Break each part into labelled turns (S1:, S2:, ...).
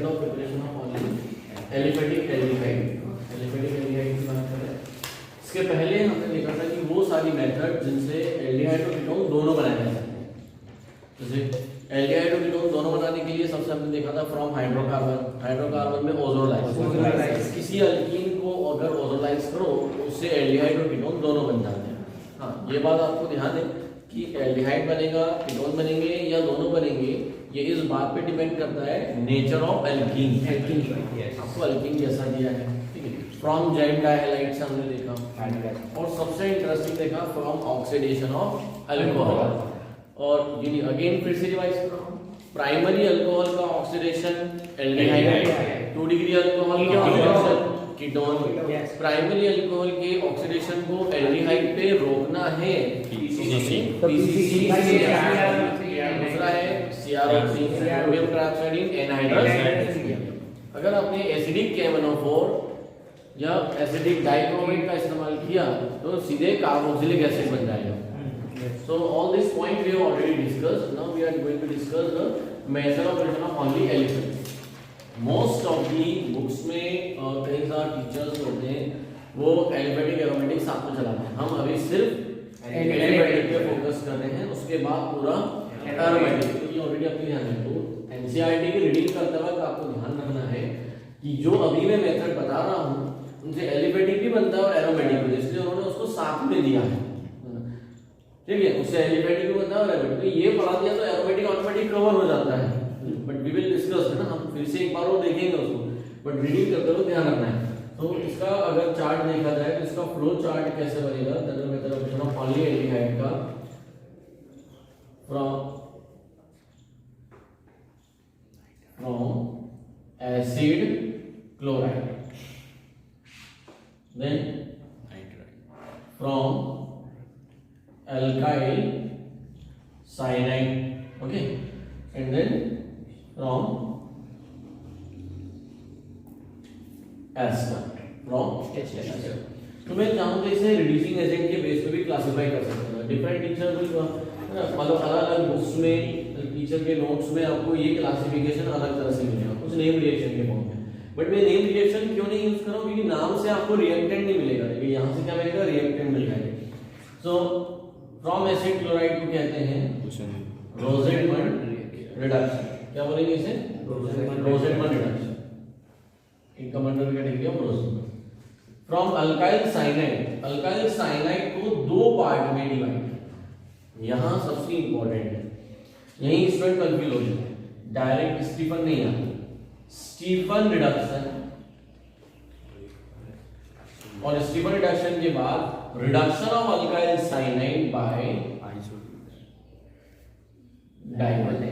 S1: Method of preparation of aliphatic aldehyde की बात कर रहे हैं। इसके पहले हमने देखा था कि वो सारी मेथड जिनसे एल्डिहाइड और कीटोन दोनों बनाए जा सकते हैं। जैसे एल्डिहाइड और कीटोन दोनों बनाने के लिए सबसे हमने देखा था फ्रॉम हाइड्रोकार्बन में ओजोलाइज। किसी अल्कीन को अगर ओजोलाइज करो उससे एल्डिहाइड और कीटोन दोनों बन जाते हैं। हाँ, ये बात आपको ध्यान है कि एल्डिहाइड बनेगा, कीटोन बनेंगे या दोनों बनेंगे, ये इस बात पे डिपेंड करता है नेचर ऑफ एल्कीन आपको एल्कीन जैसा दिया है। ठीक है, फ्रॉम जैम डाइहैलाइड से हमने देखा, और सबसे इंटरेस्टिंग देखा फ्रॉम ऑक्सीडेशन ऑफ अल्कोहल। और ये अगेन फिर से रिवाइज कर रहा हूं, प्राइमरी अल्कोहल का ऑक्सीडेशन एल्डिहाइड, 2 डिग्री अल्कोहल का ऑक्सीडेशन कीटोन। प्राइमरी अल्कोहल के ऑक्सीडेशन को एल्डिहाइड पे रोकना है पीसीसी, दूसरा है CrO3 सोडियम ट्राइऑक्साइड एनहाइड्रस। अगर आपने एसिडिक KMnO4 या एसिडिक डाइक्रोमेट का इस्तेमाल किया तो सीधे कार्बोक्सिलिक एसिड बन जाएगा। So all this point we have already discussed. Now we are going to discuss the method of operation of only elephants. Most of the books में कई सारे टीचर्स होते हैं वो एलिफेटिक एरोमेटिक साथ में चलाते हैं। हम अभी सिर्फ एलिफेटिक पे फोकस कर रहे हैं, उसके बाद पूरा एरोमेटिक। तो ये ऑलरेडी अपने ध्यान में, तो एनसीईआरटी की रीडिंग करते वक्त आपको ध्यान रखना है कि जो अभी मैं मेथड बता रहा हूँ उनसे एलिफेटिक भी बनता है और एरोमेटिक भी, इसलिए उन्होंने उसको साथ में दिया है। ठीक है, उससे एलिफेटिक भी बनता है और एरोमेटिक, तो ये पढ़ा दिया तो एरोमेटिक ऑटोमेटिक कवर हो जाता है। बट वी विल डिस्कस है ना, हम फिर से एक बार और देखेंगे उसको, बट रीडिंग करते हुए ध्यान रखना है। तो इसका अगर चार्ट देखा जाए तो इसका फ्लो चार्ट कैसे बनेगा, general method of operation of only aldehyde का from acid chloride, then from alkyl cyanide, okay, and then from ester, तो मैं चाहूँ तो इसे रिड्यूसिंग एजेंट के बेस पे भी क्लासिफाई कर सकते हैं। डिफरेंट टीचर मतलब अलग-अलग बुक्स में, टीचर के नोट्स में आपको ये क्लासिफिकेशन अलग तरह से मिलेगा, कुछ नेम रिएक्शन के फॉर्म में। बट मैं नेम रिएक्शन क्यों नहीं यूज कर रहा हूँ, क्योंकि नाम से आपको रिएक्टेंट नहीं मिलेगा, लेकिन यहाँ से क्या मिलेगा, रिएक्टेंट मिल जाएगा। सो फ्रॉम एसिड क्लोराइड को कहते हैं रोसेनमंड रिडक्शन। क्या बोलेंगे इसे, रोसेनमंड रिडक्शन, इनका मंडल category of Rosenmund. From alkyl cyanide को 2 पार्ट में डिवाइड, यहां सबसे इंपॉर्टेंट है, यही स्टूडेंट कंफ्यूज हो जाते हैं, डायरेक्ट स्टीफन नहीं आता, स्टीफन रिडक्शन, और स्टीफन रिडक्शन के बाद reduction of alkyl cyanide by dimer H।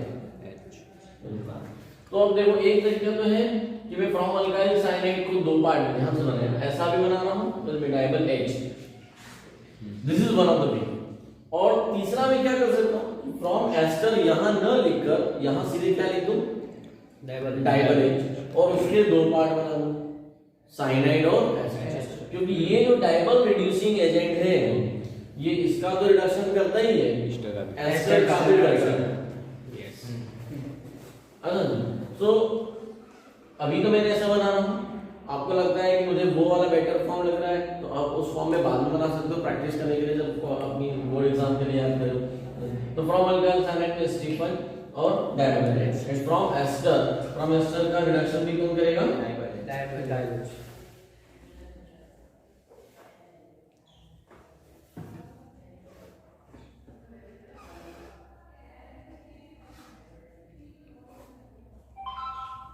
S1: तो अब देखो एक तरीका तो है कि मैं फ्रॉम अल्काइल साइनाइड को 2 पार्ट में ध्यान से बना रहे हैं, ऐसा भी बना रहा हूं तो मैं dimer H, this is one of the way. और तीसरा मैं क्या कर सकता हूं, फ्रॉम एस्टर यहां न लिखकर यहां सीधे क्या लिख दूं, डाइमर H, और उसके 2 पार्ट बना दूं, साइनाइड और एस्टर, क्योंकि ये जो डाइमर रिड्यूसिंग एजेंट है ये इसका तो रिडक्शन करता ही है, एस्टर का भी रिडक्शन है। सो अभी तो मैंने ऐसा बना रहा हूं, आपको लगता है कि मुझे वो वाला बेटर फॉर्म लग रहा है तो आप उस फॉर्म में बाद में बना सकते हो, प्रैक्टिस करने के लिए जब अपनी बोर्ड एग्जाम के लिए याद करो। तो फ्रॉम अल्काइल साइनाइड में स्टीफन और डाइमर एंड फ्रॉम एस्टर का रिडक्शन भी कौन करेगा, dimer.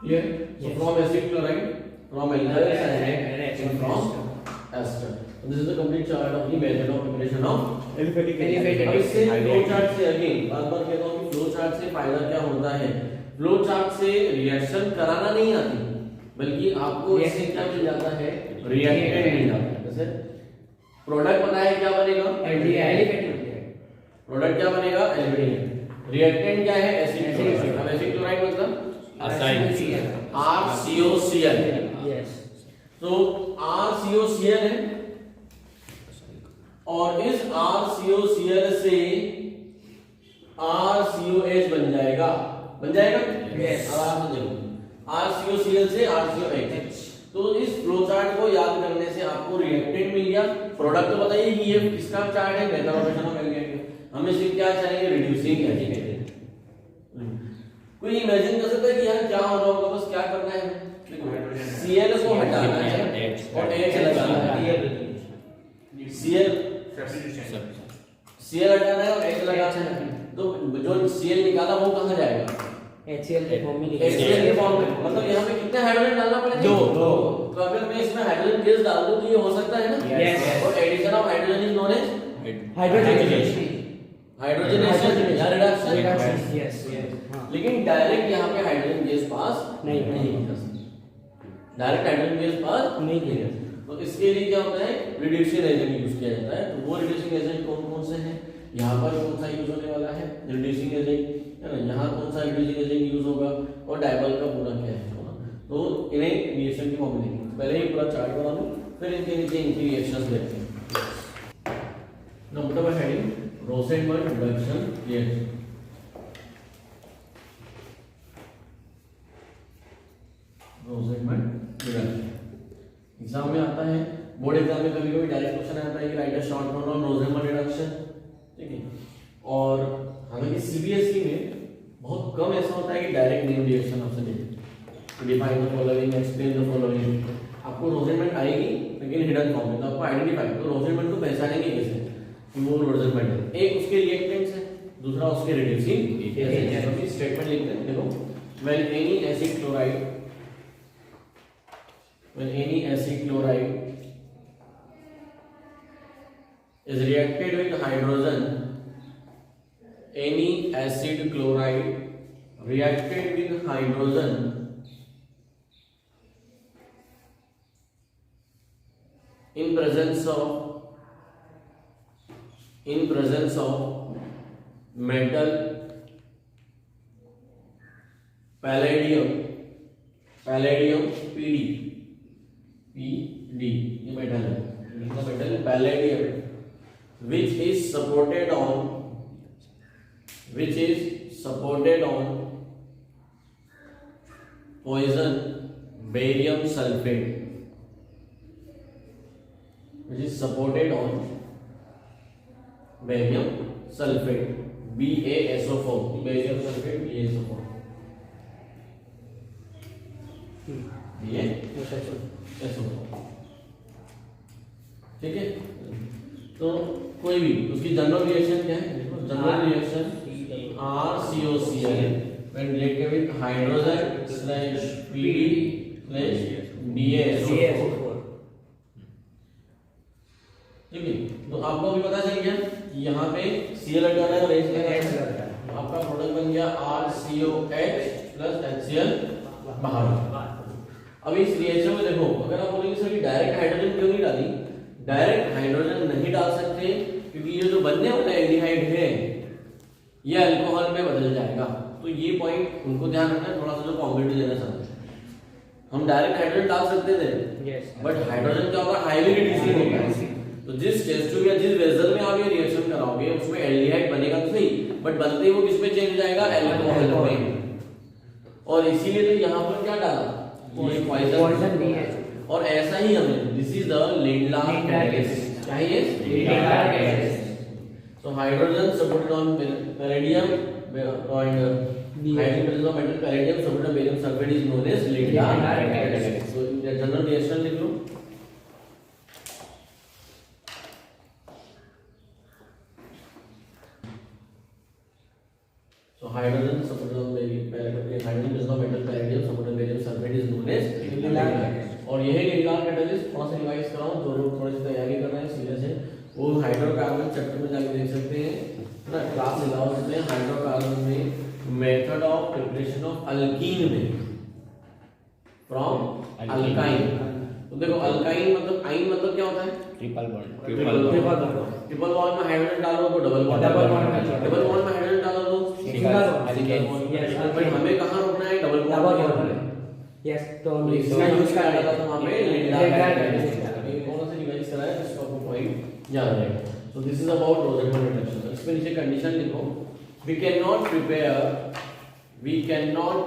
S1: Clear? So from acid chloride, from alkyl cyanide, and from ester. So this is the complete chart of the method of preparation of aliphatic. अब इससे flow chart से again बार-बार कहता हूँ कि फ्लो चार्ट से फायदा क्या होता है, फ्लो चार्ट से रिएक्शन कराना नहीं आती, बल्कि आपको इससे क्या मिल जाता है, रिएक्टेंट मिल जाता है। जैसे प्रोडक्ट बनाया क्या बनेगा, एल्डिहाइड, प्रोडक्ट क्या बनेगा, एल्डिहाइड, रिएक्टेंट क्या है, एसिड क्लोराइड। अब एसिड क्लोराइड मतलब RCOCl, यस, तो RCOCl है और इस RCOCl से RCOH बन जाएगा, यस। अब आप देखो RCOCl से RCOH। तो इस फ्लो चार्ट को याद करने से आपको रिएक्टेंट मिल गया, प्रोडक्ट तो बताइए कि ये किसका चार्ट है, method of action of alkene. हमें सिर्फ क्या चाहिए, रिड्यूसिंग एजेंट। कोई इमेजिन कर सकता है कि यार क्या हो रहा होगा, बस क्या करना है, Cl को हटाना है और H लगाना है। Cl हटाना है और H लगाना है। तो जो Cl निकाला वो कहाँ जाएगा,
S2: HCl के फॉर्म में
S1: HCl के फॉर्म में। मतलब यहाँ पे कितने हाइड्रोजन डालना पड़ेगा, दो। तो अगर मैं इसमें हाइड्रोजन गैस डाल दूं तो ये हो सकता है ना, और addition of hydrogen is known as hydrogenation या रिडक्शन।
S2: यस
S1: लेकिन डायरेक्ट यहाँ पे हाइड्रोजन गैस पास नहीं कर सकती, डायरेक्ट हाइड्रोजन गैस पास नहीं कर सकती। तो इसके लिए क्या होता है, रिड्यूसिंग एजेंट यूज किया जाता है। तो वो रिड्यूसिंग एजेंट कौन कौन से हैं, यहाँ पर कौन सा यूज होने वाला है रिड्यूसिंग एजेंट, है ना, यहाँ कौन सा रिड्यूसिंग एजेंट यूज होगा, और डायबल का पूरा क्या है ना। तो इन्हें रिएक्शन की फॉर्म देंगे। पहले ही पूरा चार्ट बना लो, फिर इनके नीचे इनकी रिएक्शंस देखते हैं। Number by heading Rosenberg reduction reaction. Rosenberg reduction exam में आता है, बोर्ड एग्जाम में कभी कभी डायरेक्ट क्वेश्चन आता है कि right a short note on Rosenberg reduction, ठीक है। और हालांकि सीबीएसई में बहुत कम ऐसा होता है कि डायरेक्ट नेम रिएक्शन आपसे दे define the following, explain the following. आपको रोसेनबर्ग आएगी लेकिन हिडन फॉर्म में, तो आपको आइडेंटिफाई, तो रोसेनबर्ग को पहचानेंगे कैसे कि वो रोसेनबर्ग है। एक उसके रिएक्टेंट्स है, दूसरा उसके रिड्यूसिंग एजेंट। अभी स्टेटमेंट लिखते हैं, देखो when any acid chloride, when any acid chloride is reacted with hydrogen, any acid chloride reacted with hydrogen in presence of metal palladium PD, ये मेटल है, इसका metal palladium which is supported on poison barium sulfate, which is supported on barium sulfate BaSO4, barium sulfate BaSO4, ठीक है। तो कोई भी उसकी general reaction क्या है, general reaction RCOCl when reacted with hydrogen / PD / BaSO4, ठीक है। तो आपको अभी पता चल गया कि यहाँ पे Cl हटाना है और H लगाना है, आपका प्रोडक्ट बन गया RCOH + HCl बाहर। अब इस रिएक्शन में देखो, अगर आप बोलेंगे सर डायरेक्ट हाइड्रोजन क्यों नहीं डाली, डायरेक्ट हाइड्रोजन नहीं डाल सकते क्योंकि ये जो बनने वाला एल्डिहाइड है ये अल्कोहल में बदल जाएगा। तो ये पॉइंट उनको ध्यान रखना है, थोड़ा सा जो कॉम्पिटिटिव देना चाहते हैं। हम डायरेक्ट हाइड्रोजन डाल सकते थे, बट हाइड्रोजन क्या होगा, हाईली रिड्यूसिंग होगा। तो जिस टेस्ट ट्यूब या जिस वेसल में आप ये रिएक्शन कराओगे उसमें एल्डिहाइड बनेगा तो सही, बट बनते ही वो किस में चेंज हो जाएगा, अल्कोहल में। और इसीलिए तो यहाँ पर क्या डाला, ये पॉइजन भी है। और ऐसा ही हमें, this is the Lindlar catalyst, क्या है ये Lindlar catalyst. So hydrogen supported on palladium and hydrogen of metal palladium supported barium sulfate is known as Lindlar catalyst. So in the general reaction लिख लो, so hydrogen supported on hydrogen is of metal palladium supported barium sulfate is known as Lindlar catalyst. और यही Lindlar catalyst थोड़ा सा revise कराऊं, जो लोग थोड़ी सी तैयारी कर रहे हैं सीधे से वो हाइड्रोकार्बन चैप्टर में जाके देख सकते हैं ना, क्लास 11 में हाइड्रोकार्बन में method of preparation of alkyne में फ्रॉम अल्काइन। तो देखो अल्काइन मतलब आइन मतलब क्या होता है,
S2: ट्रिपल बॉन्ड
S1: में हाइड्रोजन डालो तो डबल बॉन्ड में हाइड्रोजन डालो तो सिंगल बॉन्ड। भाई हमें कहां रोकना है, डबल बॉन्ड में।
S2: यस, तो
S1: इसका यूज किया जाता था वहां पे लिंडार कैटलिस्ट। कौन सा डिवाइस कराया जिसको आपको पॉइंट याद रहेगा। So this is about Rosenberg reduction. इसमें नीचे कंडीशन लिखो, we cannot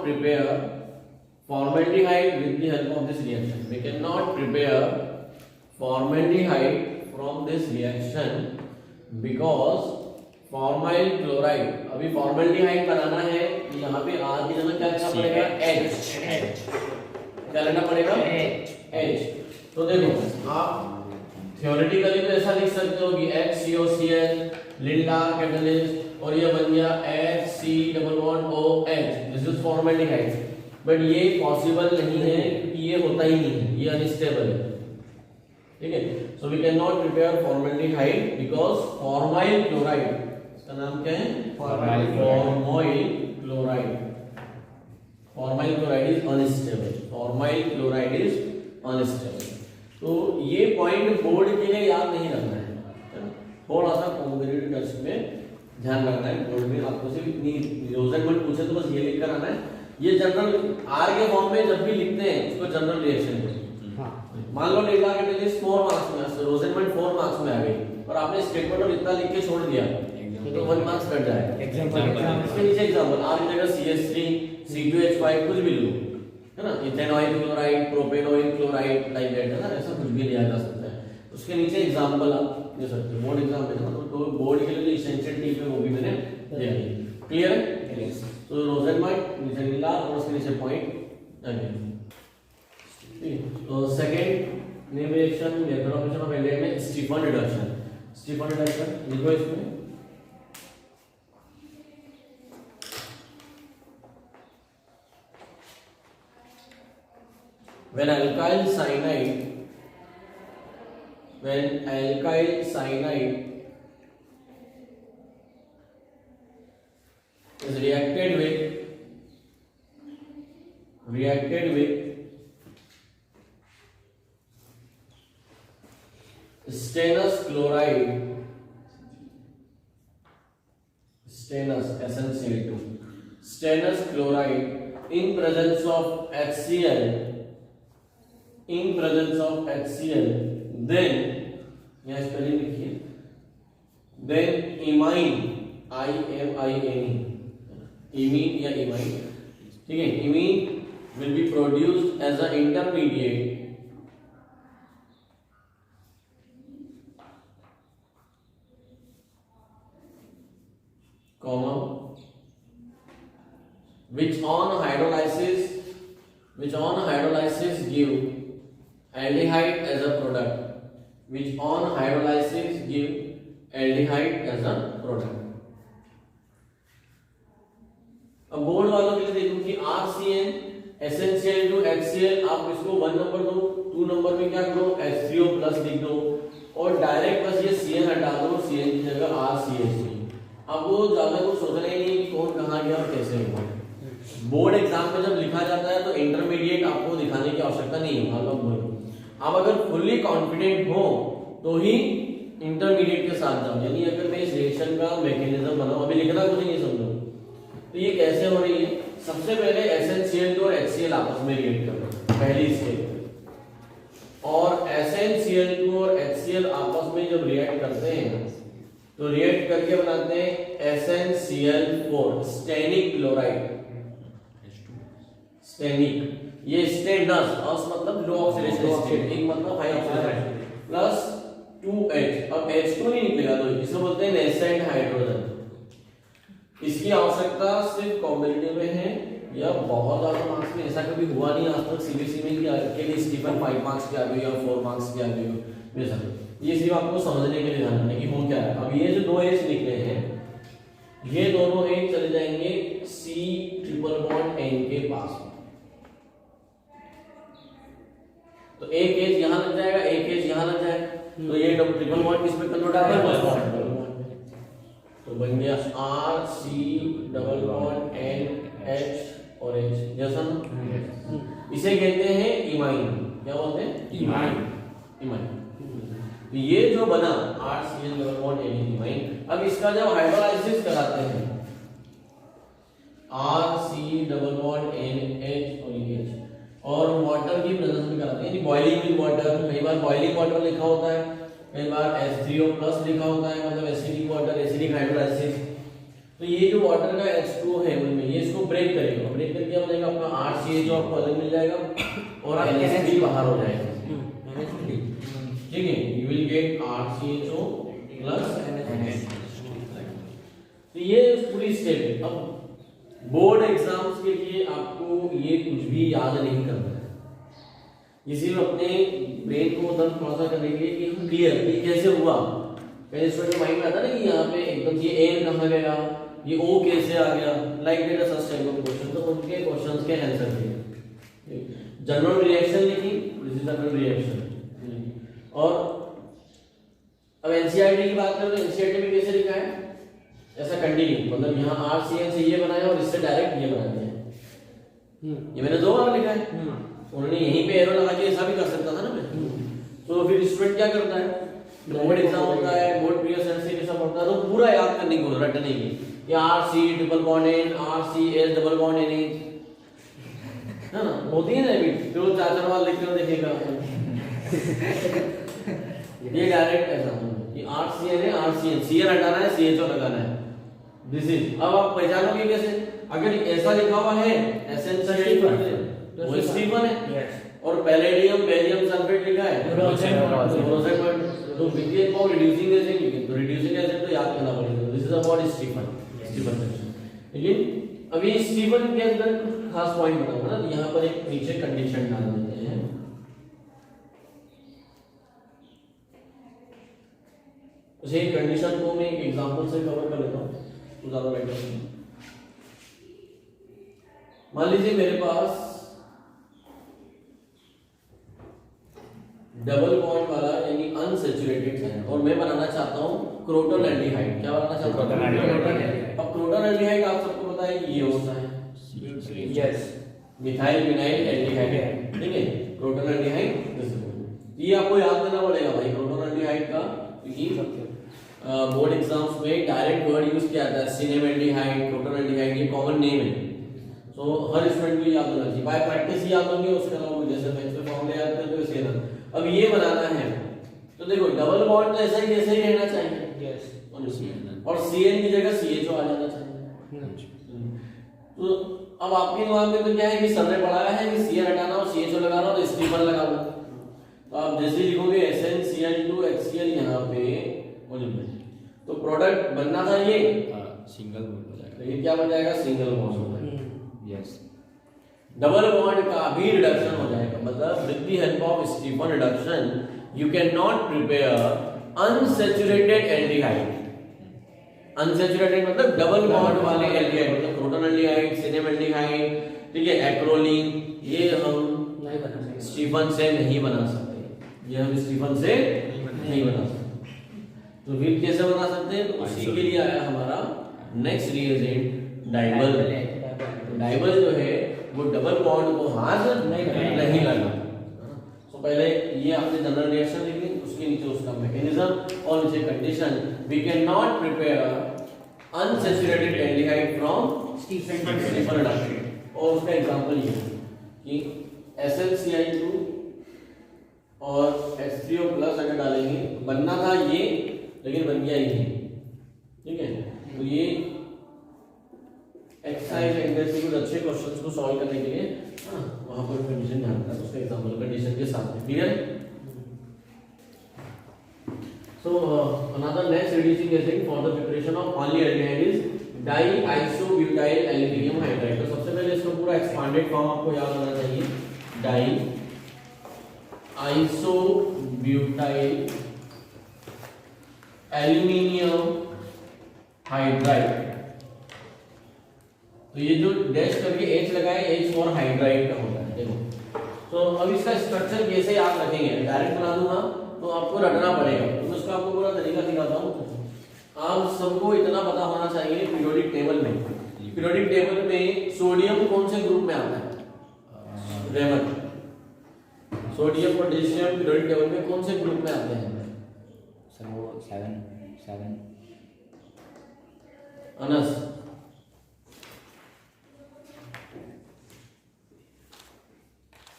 S1: prepare formaldehyde with the help of this reaction. We cannot prepare formaldehyde from this reaction because formyl chloride, अभी फॉर्मल्डिहाइड बनाना है, यहाँ पे R की जगह क्या लिखना पड़ेगा? H। क्या लेना पड़ेगा? H। तो देखो आप थियोरेटिकली तो ऐसा लिख सकते हो कि HCOCl लिंडा कैटलिस्ट और ये बन गया HC=OH, this is formaldehyde. But ये पॉसिबल नहीं है कि ये होता ही नहीं है, ये अनस्टेबल है, ठीक है। So we can not prepare formaldehyde because formyl chloride, इसका नाम क्या है? Formyl chloride. Formyl chloride is unstable, formyl chloride is unstable. तो ये पॉइंट बोर्ड के लिए याद नहीं रखना है, थोड़ा सा कॉम्पिटिटिव टेस्ट में ध्यान रखना है। बोर्ड में आपको सिर्फ इतनी रिजल्ट पूछे तो बस ये लिखकर आना है। ये जनरल आर के फॉर्म में जब भी लिखते हैं उसको जनरल रिएक्शन बोलते हैं। मान लो डेल्टा कैटलिस्ट 4 मार्क्स में, रोजेनमेंट 4 मार्क्स में आ गई और आपने स्टेटमेंट और इतना लिख के छोड़ दिया तो 1 मार्क्स कट जाएगा। एग्जांपल इसके नीचे एग्जांपल आर की जगह CH3 C2H5 कुछ भी लो, है ना, ethanoyl chloride, propanoyl chloride like that, है ना, ऐसा कुछ भी लिया जा सकता है। उसके नीचे एग्जांपल आप दे सकते हो। बोर्ड एग्जाम में तो बोर्ड के लिए जो एसेंशियल टिप है वो भी मैंने दे दी। क्लियर है? तो रोजेनमेंट नीचे नीला और उसके नीचे पॉइंट अगेन। तो second name reaction method of of aldehyde में स्टीफन रिडक्शन। स्टीफन रिडक्शन लिखो इसमें, when alkyl cyanide is reacted with stannous chloride, SnCl2, stannous chloride in presence of HCl, then यहाँ स्पेलिंग लिखिए, then imine, imine या imine, ठीक है, imine will be produced as an intermediate comma which on hydrolysis give aldehyde as a product, which on hydrolysis give aldehyde as a product। अब board वालों के लिए देखो कि RCN SnCl2 HCl, आप इसको 1 नंबर दो, 2 नंबर में क्या करो H3O प्लस लिख दो और डायरेक्ट बस ये CN हटा दो, CN की जगह RCH। अब वो ज्यादा कुछ सोचना ही नहीं कि कौन कहाँ गया और कैसे हुआ। बोर्ड एग्जाम में जब लिखा जाता है तो इंटरमीडिएट आपको दिखाने की आवश्यकता नहीं है। आप अगर फुल्ली कॉन्फिडेंट हो तो ही इंटरमीडिएट के साथ जाओ, यानी अगर मैं इस रिएक्शन का मैकेनिज्म बनाऊं, अभी लिखना कुछ नहीं समझो तो ये कैसे हो रही है। सबसे पहले SnCl2 और HCl आपस में रिएक्ट करो पहली स्टेप, और SnCl2 और HCl आपस में जब रिएक्ट करते हैं तो रिएक्ट करके बनाते हैं SnCl4 स्टेनिक क्लोराइड। स्टेनिक ये स्टेनस, अस मतलब लो ऑक्सीडेशन स्टेट, एक मतलब हाई ऑक्सीडेशन, प्लस 2H। अब H2 नहीं निकलेगा तो इसको बोलते हैं नेसेंट हाइड्रोजन। इसकी आवश्यकता सिर्फ कॉम्बिनेटिव में है या बहुत ज्यादा मार्क्स में ऐसा कभी हुआ नहीं आज तक सीबीएसई में के लिए स्टीफन 5 मार्क्स की आ गई या 4 मार्क्स की आ गई हो वैसा। ये सिर्फ आपको समझने के लिए ध्यान रखना कि हो क्या है। अब ये जो 2 H निकले हैं ये दोनों H चले जाएंगे C�BN के पास, तो एक H यहाँ लग जाएगा, एक H यहाँ लग जाएगा, तो ये ट्रिपल बॉन्ड किस पे कन्वर्ट आ गया, तो बन गया RC�BN और H जैसा ना। इसे कहते हैं इमाइन। क्या बोलते हैं? इमाइन। तो ये जो बना RCl∞ इमाइन, अब इसका जब हाइड्रोलाइसिस कराते हैं RC∞NH और H और वाटर की प्रेजेंस में कराते हैं, यानी बॉइलिंग विद वाटर। कई बार बॉइलिंग वाटर लिखा होता है, कई बार H3O+ लिखा होता है, मतलब एसिडिक वाटर, एसिडिक हाइड्रोलाइसिस। तो ये जो वाटर का H2O है उनमें ये इसको ब्रेक करेगा, ब्रेक करके क्या बनेगा अपना RCH आपको अलग मिल जाएगा और NH3 बाहर हो जाएगा। ठीक है, you will get RCHO plus NH3। तो ये पूरी स्टेप है। अब बोर्ड एग्जाम्स के लिए आपको ये कुछ भी याद नहीं करना है, इसीलिए अपने ब्रेन को उधर थोड़ा सा करने के लिए कि हम क्लियर ये कैसे हुआ। पहले स्टूडेंट के माइंड में आता ना कि यहाँ पे एकदम ये एन कहाँ गया, ये ओ कैसे आ गया, like data such type of question, तो उनके क्वेश्चंस के आंसर दिए। जनरल रिएक्शन लिखी, दिस इज जनरल रिएक्शन। और अब एनसीईआरटी की बात करें तो एनसीईआरटी में कैसे लिखा है, ऐसा कंटिन्यू, मतलब यहाँ RCN से ये बनाया और इससे डायरेक्ट ये बना दिया। ये मैंने 2 बार लिखा है, उन्होंने यहीं पे एरो लगा के ऐसा भी कर सकता था ना मैं। तो फिर स्टूडेंट क्या करता है, बोर्ड एग्जाम होता है, बोर्ड प्रीवियस एंड जैसा पढ़ता है तो पूरा याद करने को रटने की कि RC double bond N, RCS double bond NH, है ना, होती है ना अभी, फिर वो 4 बार लिख कर देखेगा। ये डायरेक्ट ऐसा कि RCN है, RCN CN हटाना है, CHO लगाना है, दिस इज। अब आप पहचानोगे कैसे, अगर ऐसा लिखा हुआ है एसेंशियल वो स्टीफन है और पैलेडियम बेरियम सल्फेट लिखा है रोसेट, तो with the for reducing agent, तो रिड्यूसिंग एजेंट तो याद करना पड़ेगा, this is about Stephen section. लेकिन अभी स्टीफन के अंदर कुछ खास पॉइंट बताऊंगा ना, यहाँ पर एक नीचे कंडीशन डाल देते हैं। उसे कंडीशन को मैं एक एग्जांपल से कवर कर लेता हूँ तो ज्यादा बेटर है। मान लीजिए मेरे पास डबल बॉन्ड वाला यानी अनसैचुरेटेड है और मैं बनाना चाहता हूँ क्रोटोन एल्डिहाइड। क्या बनाना चाहता हूँ? अब क्रोटोन एल्डिहाइड आप सबको पता है कि ये होता है
S2: यस
S1: मिथाइल विनाइल एल्डिहाइड, ठीक है, क्रोटोन एल्डिहाइड। ये आपको याद करना पड़ेगा भाई क्रोटोन एल्डिहाइड का, क्योंकि बोर्ड एग्जाम्स में डायरेक्ट वर्ड यूज किया जाता है, सिनेम एल्डिहाइड, क्रोटोन एल्डिहाइड, ये कॉमन नेम है, तो हर स्टूडेंट को याद होना चाहिए, बाय प्रैक्टिस ही याद होंगे। उसके अलावा जैसे मैं इसमें फॉर्मूले याद करते हो वैसे ना। अब ये बनाना है तो देखो डबल बॉन्ड तो ऐसा ही रहना चाहिए, यस, और CN की जगह CHO आ जाना चाहिए। तो अब आपके दिमाग में तो क्या है कि सर ने पढ़ाया है कि CN हटाना और CHO लगाना और स्टीफन लगाना, तो आप जैसे लिखोगे SnCl2 HCl यहाँ पे तो प्रोडक्ट बनना था ये
S3: सिंगल बॉन्ड हो जाएगा,
S1: लेकिन क्या बन जाएगा, सिंगल बॉन्ड हो जाएगा।
S3: यस,
S1: डबल बॉन्ड का भी रिडक्शन हो जाएगा, मतलब with the help of Stephen reduction you can not prepare unsaturated aldehyde. Unsaturated मतलब डबल बॉन्ड वाले एल्डिहाइड, मतलब क्रोटोन एल्डिहाइड, सिनेम एल्डिहाइड, ठीक है, एक्रोलीन, ये हम
S2: नहीं बना सकते,
S1: स्टीफन से नहीं बना सकते, ये हम स्टीफन से नहीं बना सकते। तो फिर कैसे बना सकते हैं, तो उसी के लिए आया हमारा नेक्स्ट रिएजेंट डाइबल। डाइबल जो है वो डबल बॉन्ड को हाथ नहीं करना। तो पहले ये आपने जनरल रिएक्शन लिखी, उसके नीचे उसका मैकेनिज्म और नीचे condition, we can not prepare unsaturated aldehyde from Stephen reduction. और उसका एग्जांपल ये है कि SnCl2 और H3O प्लस अगर डालेंगे तो बनना था ये, लेकिन बन गया ये, ठीक है। तो ये एक्सरसाइज एंगल कुछ अच्छे क्वेश्चंस को सॉल्व करने के लिए वहां पर कंडीशन ध्यान रखना, उसका एग्जांपल कंडीशन के साथ में, clear. So another next reducing agent for the preparation of only aldehyde is diisobutyl aluminium hydride. तो सबसे पहले इसका पूरा एक्सपांडेड फॉर्म आपको याद होना चाहिए, डाइआइसोब्यूटाइल एल्युमिनियम हाइड्राइड। तो ये जो डैश करके H लगाए, H फॉर हाइड्राइड का होता है, देखो। तो अब इसका स्ट्रक्चर कैसे याद रखेंगे, डायरेक्ट बना दूंगा तो आपको रटना पड़ेगा, तो उसका आपको पूरा तरीका सिखाता हूँ। आप सबको इतना पता होना चाहिए पीरियोडिक टेबल में, पीरियोडिक टेबल में सोडियम कौन से ग्रुप में आता है, रेमन। सोडियम पोटेशियम पीरियोडिक टेबल में कौन से ग्रुप में आते हैं,
S3: सर वो 7
S1: अनस।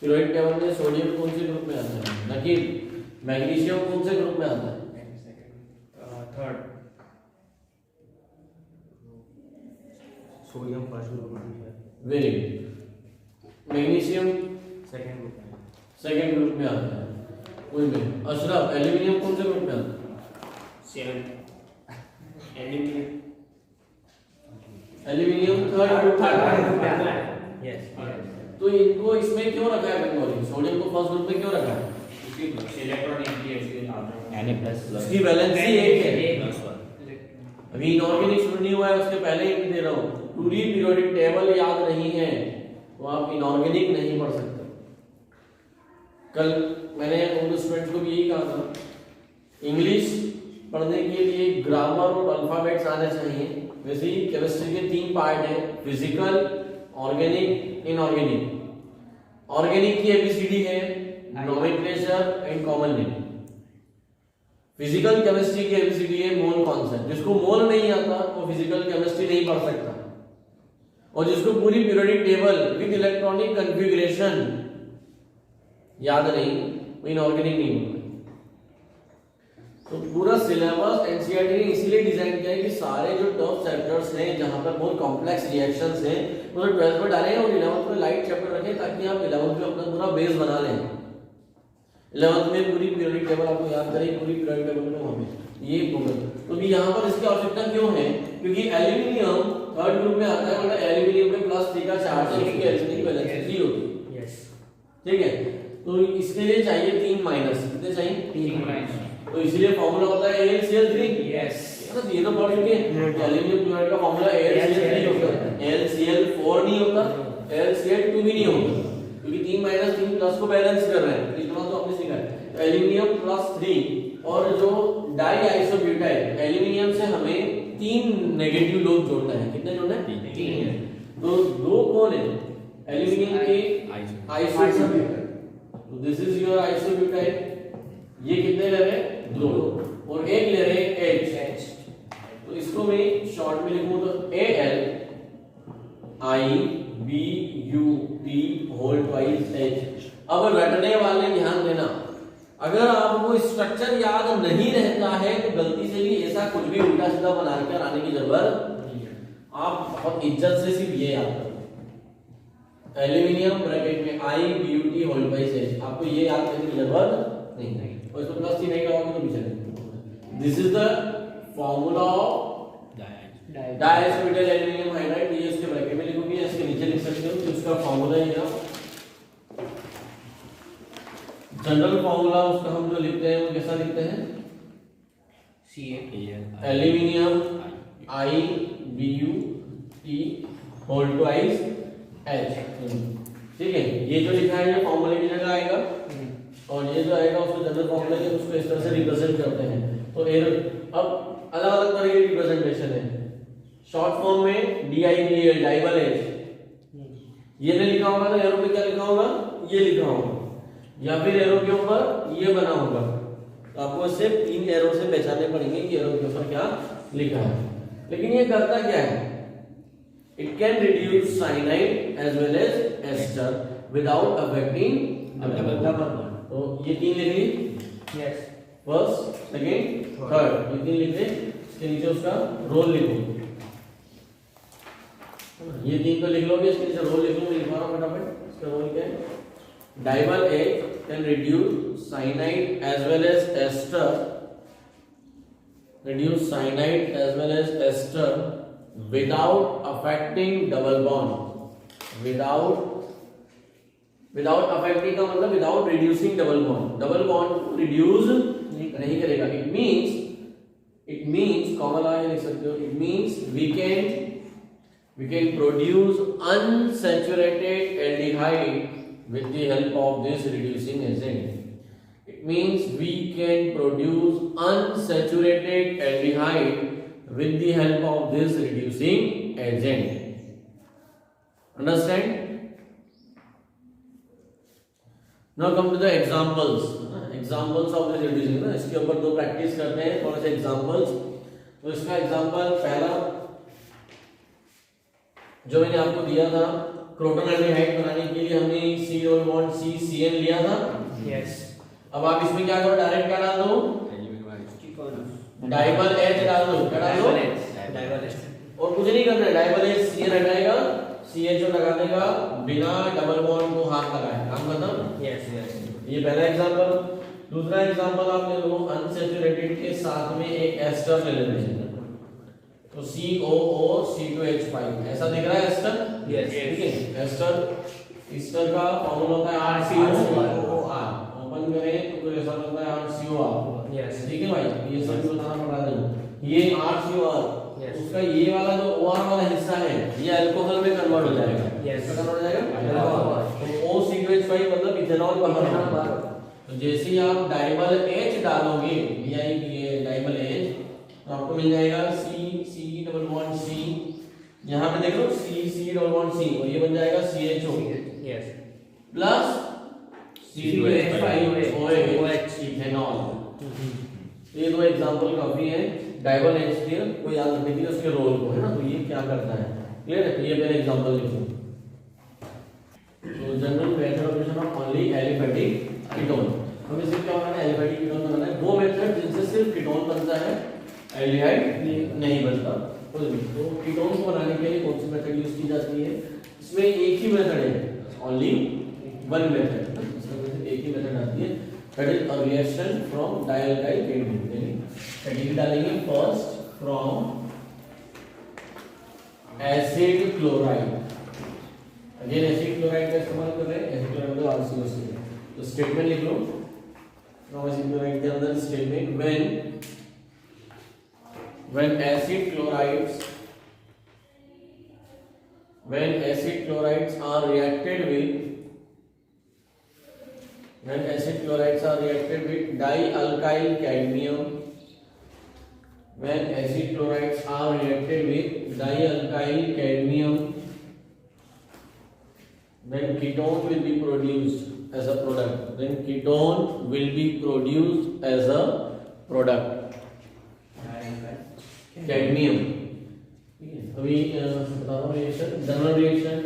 S1: पीरियोडिक टेबल में सोडियम कौन से ग्रुप में आता है, नकीब। मैग्नीशियम कौन से ग्रुप में आता है,
S2: थर्ड। सोडियम फर्स्ट ग्रुप में,
S1: very good. Magnesium
S2: second group में,
S1: सेकंड ग्रुप में आता है। वही में अशरफ एल्यूमिनियम कौन से ग्रुप में आता है?
S2: 7 एल्यूमिनियम
S1: एल्यूमिनियम थर्ड ग्रुप में आता है।
S2: यस
S1: तो इनको इसमें क्यों रखा है बंगाली? सोडियम को फर्स्ट ग्रुप में क्यों रखा है?
S2: इसकी इलेक्ट्रॉन एंटी
S3: Na++
S1: इसकी वैलेंसी एक है।
S2: प्लस
S1: अभी इनऑर्गेनिक शुरू नहीं हुआ है, उसके पहले ही दे रहा हूँ। पूरी पीरियोडिक टेबल याद नहीं है तो आप इनऑर्गेनिक नहीं पढ़ सकते। कल मैंने उन स्टूडेंट्स को भी यही कहा था, इंग्लिश पढ़ने के लिए ग्रामर और अल्फाबेट्स आने चाहिए। वैसे ही केमिस्ट्री के 3 पार्ट हैं, फिजिकल, ऑर्गेनिक, इनऑर्गेनिक। ऑर्गेनिक की एबीसीडी है nomenclature and common name. Physical chemistry की एबीसीडी है मोल कॉन्सेप्ट। जिसको मोल नहीं आता वो फिजिकल केमिस्ट्री नहीं पढ़ सकता, और जिसको पूरी periodic table with electronic configuration याद नहीं वो इनऑर्गेनिक नहीं होगा। तो पूरा सिलेबस एनसीईआरटी ने इसीलिए डिजाइन किया है कि सारे जो टफ चैप्टर्स हैं जहां पर बहुत कॉम्प्लेक्स रिएक्शंस हैं वो तो 12th में डालें और 11th में लाइट चैप्टर रखें, ताकि आप 11th में अपना पूरा बेस बना लें। 11th में पूरी पीरियोडिक टेबल आपको याद करें, पूरी पीरियोडिक टेबल में वहां पे ये होगा। तो भी यहाँ पर इसकी आवश्यकता क्यों है? क्योंकि एल्यूमिनियम थर्ड ग्रुप में आता है, मतलब एल्यूमिनियम में +3 का चार्ज है, क्योंकि एल्यूमिनियम वैलेंसी 3 होती है।
S2: यस
S1: ठीक है, तो इसके लिए चाहिए 3 माइनस। कितने चाहिए?
S2: 3 माइनस।
S1: तो इसलिए फार्मूला होता है AlCl3।
S2: यस
S1: है ना, ये तो पढ़ चुके हैं। एल्यूमिनियम क्लोराइड का फार्मूला AlCl3 होता है, AlCl4 नहीं होता, AlCl2 भी नहीं होता, क्योंकि 3 माइनस 3 प्लस को बैलेंस कर रहे हैं। इतना तो आपने सीखा है। एल्यूमिनियम +3 और जो डाई आइसोब्यूटाइल, एल्यूमिनियम से हमें 3 नेगेटिव लोग जोड़ना है। कितने जोड़ना है? 3 है। तो 2 कौन है? एल्यूमिनियम के आइसोब्यूटाइल। तो दिस इज योर आइसोब्यूटाइल। ये कितने ले रहे हैं? 2, और एक ले रहे हैं H। तो इसको मैं शॉर्ट में लिखूं तो AlIBUT2H। अब रटने वाले ध्यान देना, अगर आपको स्ट्रक्चर याद नहीं रहता है तो गलती से भी ऐसा कुछ भी उल्टा सीधा बना के आने की जरूरत नहीं है। आप बहुत इज्जत से सिर्फ ये याद करो, एल्यूमिनियम ब्रैकेट में IBUT2H। आपको ये याद करने की जरूरत नहीं है, और इसको +3 नहीं लगाओगे तो पीछे। This is the formula of diisobutyl aluminium hydride. ये इसके ब्रैकेट में लिखोगे या इसके नीचे लिख सकते हो कि उसका फॉर्मूला ये रहा। जनरल फॉर्मूला उसका हम जो लिखते हैं वो कैसा लिखते हैं? Aluminium IBUT2H। ठीक है, ये जो लिखा है ये फॉर्मूले की जगह आएगा, और ये जो आएगा उसको जनरल फॉर्मूला के उसको इस तरह से रिप्रेजेंट करते हैं। तो अब अलग अलग तरह की रिप्रेजेंटेशन है। शॉर्ट फॉर्म में DIBL डाइबल H, ये नहीं लिखा होगा तो एरो पे क्या लिखा होगा? ये लिखा होगा, या फिर एरो के ऊपर ये बना होगा। तो आपको इससे 3 एरो से पहचानने पड़ेंगे कि एरो के ऊपर क्या लिखा है। लेकिन ये करता क्या है? It can reduce cyanide as well as ester without affecting double bond. तो ये 3 लिख ली।
S2: यस
S1: फर्स्ट, सेकंड, थर्ड, ये 3 लिख ले। इसके नीचे उसका रोल लिखो। ये 3 तो लिख लोगे, इसके नीचे रोल लिख लो। मैं लिखवा रहा हूं फटाफट। इसका रोल क्या है? डाइबल H can reduce cyanide as well as ester, reduce cyanide as well as ester without affecting double bond। without affecting का मतलब without reducing double bond। double bond को reduce नहीं करेगा। it means कॉमन आगे लिख सकते हो। it means we can produce unsaturated aldehyde with the help of this reducing agent। It means we can produce unsaturated aldehyde with the help of this reducing agent। Understand? Now come to the examples। examples of this reducing, ना इसके ऊपर 2 practice करते हैं, थोड़े से examples. तो इसका example पहला जो मैंने आपको दिया था, क्रोटन एल्डिहाइड बनाने के लिए हमने C डबल बॉन्ड CCN लिया था।
S2: यस
S1: अब आप इसमें क्या करो? डायरेक्ट क्या डाल दो? डाइबल H डाल दो। क्या डाल दो?
S2: डाइबल H।
S1: और कुछ नहीं करना है, डाइबल एज CN हटाएगा, CHO लगा देगा बिना डबल बॉन्ड को हाथ लगाए, काम खत्म।
S2: यस यस
S1: ये पहला एग्जांपल। दूसरा एग्जांपल आप ले लो अनसैचुरेटेड के साथ में एक एस्टर ले लेते हैं, तो COO C2H5 ऐसा दिख रहा है एस्टर।
S2: Yes.
S1: ठीक है, एस्टर का फॉर्मूला होता है RCOR, ओपन करें तो फिर ऐसा बनता है RCOR।
S2: यस
S1: ठीक है भाई, ये सब बताना पड़ा था। ये RCOR
S2: Yes.
S1: उसका ये वाला जो OR वाला हिस्सा है ये अल्कोहल में कन्वर्ट हो जाएगा।
S2: Yes.
S1: कन्वर्ट हो जाएगा
S2: अल्कोहल।
S1: तो OC2H5 मतलब इथेनॉल बाहर। तो जैसे ही आप डाइबल H डालोगे, ये डाइबल H, तो आपको मिल जाएगा C डबल बॉन्ड C, यहाँ पे देखो C डबल बॉन्ड C, और ये बन जाएगा CHO
S2: yes
S1: plus C2H5 OH ethanol. ये दो एग्जांपल काफी है डाइबल HCl को याद रखने के लिए, उसके रोल को, है ना। तो ये क्या करता है, क्लियर है। ये पहले एग्जांपल लिखो। तो general method of operation of only aliphatic ketone. हमें सिर्फ क्या बनाना है, एलिफेटिक कीटोन बनाना है। वो मेथड जिनसे सिर्फ कीटोन बनता है, एल्डिहाइड नहीं बनता। तो कीटोन को बनाने के लिए कौन सी मेथड यूज की जाती है, इसमें एक ही मेथड है, ओनली वन मेथड, इसमें एक ही मेथड आती है, that is a reaction from dialkyl ketone. यानी डालेंगे first from acid chloride, again acid chloride का इस्तेमाल कर रहे हैं, एसिड क्लोराइड मतलब RCOC। तो स्टेटमेंट लिख लो फ्रॉम एसिड क्लोराइड के अंदर statement when acid chlorides are reacted with dialkyl cadmium, then ketone will be produced as a product, cadmium. अभी बता रहा हूँ रिएक्शन, जनरल रिएक्शन,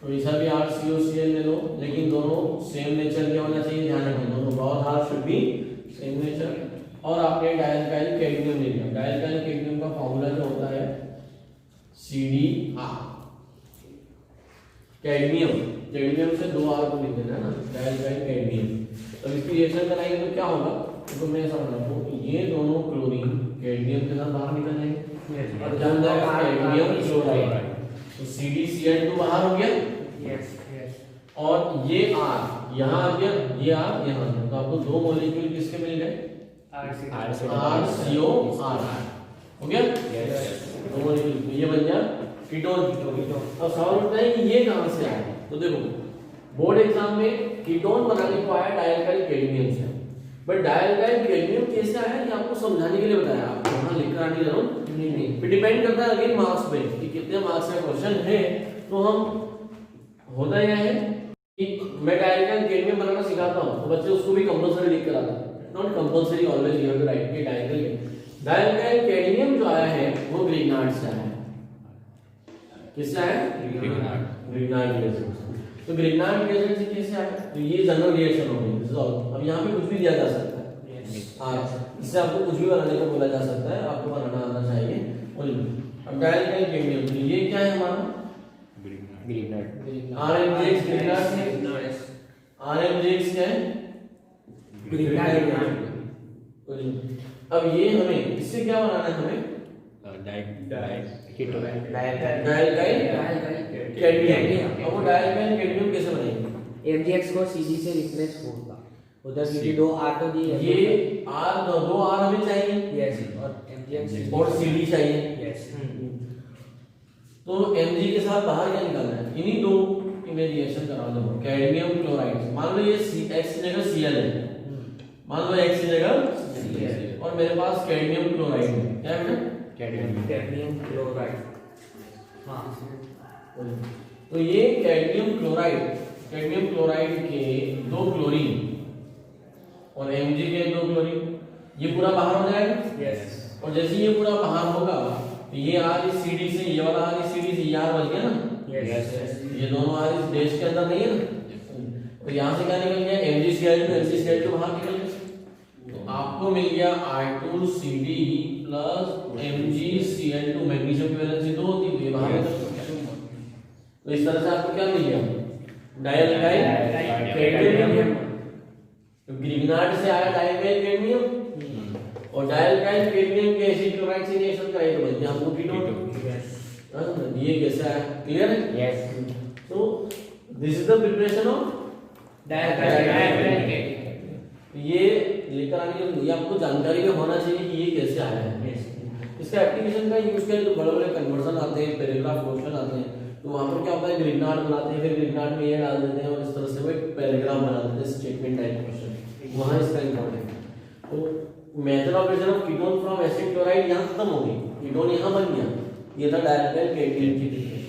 S1: तो ऐसा भी RCOCl ले लो, लेकिन दोनों सेम नेचर के होना चाहिए, ध्यान रखना दोनों बहुत hard should be same nature. और आपने डाइअल्काइल कैडमियम ले लिया, डाइअल्काइल कैडमियम का फॉर्मूला जो होता है CdR। कैडमियम से 2 R को लिख देना है ना, डाइअल्काइल कैडमियम। तो इसकी रिएक्शन कराएंगे तो क्या होगा, तो मैं ऐसा बना रहा हूँ, ये दोनों क्लोरीन कैडमियम के साथ बाहर निकल जाएंगे और क्या हो जाएगा कैडमियम क्लोराइड। तो CdCl2 बाहर हो गया,
S2: यस यस
S1: और ये R यहाँ आ गया, ये R यहाँ आ गया, तो आपको दो मॉलिक्यूल किसके मिल गए, RCOR हो गया। दो मॉलिक्यूल, तो ये बन गया कीटोन। अब सवाल उठता है कि ये कहाँ से आया, तो देखो बोर्ड एग्जाम में कीटोन बनाने को आया डाइअल्काइल कैडमियम से, बट डाइअल्काइल कैडमियम कैसे आया ये आपको समझाने के लिए बताया, आपको वहां लिख कर आने जरूरत नहीं। फिर डिपेंड करता है अगेन मार्क्स पे कि कितने मार्क्स का क्वेश्चन है। तो हम होता यह है कि मैं डाइअल्काइल कैडमियम बनाना सिखाता हूं, तो बच्चे उसको भी कंपलसरी लिख कर आते हैं, not compulsory always you have to write कि डाइअल्काइल कैडमियम जो आया है वो ग्रिग्नार्ड से आया है। किससे आया, ग्रिग्नार्ड रिएक्शन। तो ग्रिग्नार्ड रिएक्शन से कैसे आया, तो ये जनरल रिएक्शन हो गई, दिस इज ऑल। अब यहाँ पे कुछ भी दिया जा सकता है, हाँ, इससे आपको कुछ भी बनाने को बोला जा सकता है, आपको बनाना आना चाहिए। अब डाइअल्काइल कैडमियम, तो ये क्या है हमारा ग्रिग्नार्ड, RMGX ग्रिग्नार्ड है, RMGX क्या है ग्रिग्नार्ड। अब ये हमें इससे क्या बनाना है, हमें डाइअल्काइल कैडमियम। अब वो डाइअल्काइल कैडमियम कैसे बनेगी,
S4: MgX को CD से रिप्लेस होगा, उधर क्योंकि 2 R तो दिए,
S1: ये R 2 R हमें चाहिए,
S4: यस, और MgX
S1: और CD चाहिए,
S4: यस।
S1: तो Mg के साथ बाहर क्या निकालना है, इन्हीं दो में रिएक्शन करा दो। कैडमियम क्लोराइड, मान लो ये X की जगह Cl है, मान लो X की जगह Cl, और मेरे पास कैडमियम क्लोराइड है, क्या है
S4: कैडमियम क्लोराइड, हाँ।
S1: तो ये कैडमियम क्लोराइड के 2 क्लोरीन और Mg के 2 क्लोरीन, ये पूरा बाहर हो जाएगा,
S4: यस।
S1: और जैसे ये पूरा बाहर होगा तो ये R इस CD से, ये वाला R इस CD से, ये R बच गया ना,
S4: यस,
S1: ये दोनों R इस डैश के अंदर नहीं है ना, तो यहाँ से क्या निकल गया, MgCl2 बाहर निकल गया। तो आपको मिल गया I2CD प्लस MgCl2 मैग्नीशियम की वैलेंसी 2 होती है वहां पे तो इस तरह से आपको क्या मिल गया डायल्काइल कैडमियम। तो ग्रिग्नार्ड से आया डायल्काइल कैडमियम और डायल्काइल कैडमियम के एसिड क्लोराइड से रिएक्शन कराई तो बनते हैं हमको कीटोन। ये कैसा है क्लियर है?
S4: Yes.
S1: तो this is the preparation of
S4: Dialkali.
S1: ये लेकर आने के लिए आपको जानकारी में होना चाहिए कि ये कैसे आया है। इसका एप्लीकेशन का यूज करें तो बड़े बड़े कन्वर्जन आते हैं, पैराग्राफ क्वेश्चन आते हैं, तो वहां पर क्या होता है ग्रिग्नार्ड बनाते हैं, फिर ग्रिग्नार्ड में ये डाल देते हैं और इस तरह से वो एक पैराग्राफ बना देते हैं स्टेटमेंट टाइप क्वेश्चन, वहां इसका इंपॉर्टेंट है। तो method of preparation of ketone from acid chloride यहां खत्म हो गई, कीटोन यहां बन गया, ये था डायल्काइल कैडमियम की प्रिपरेशन।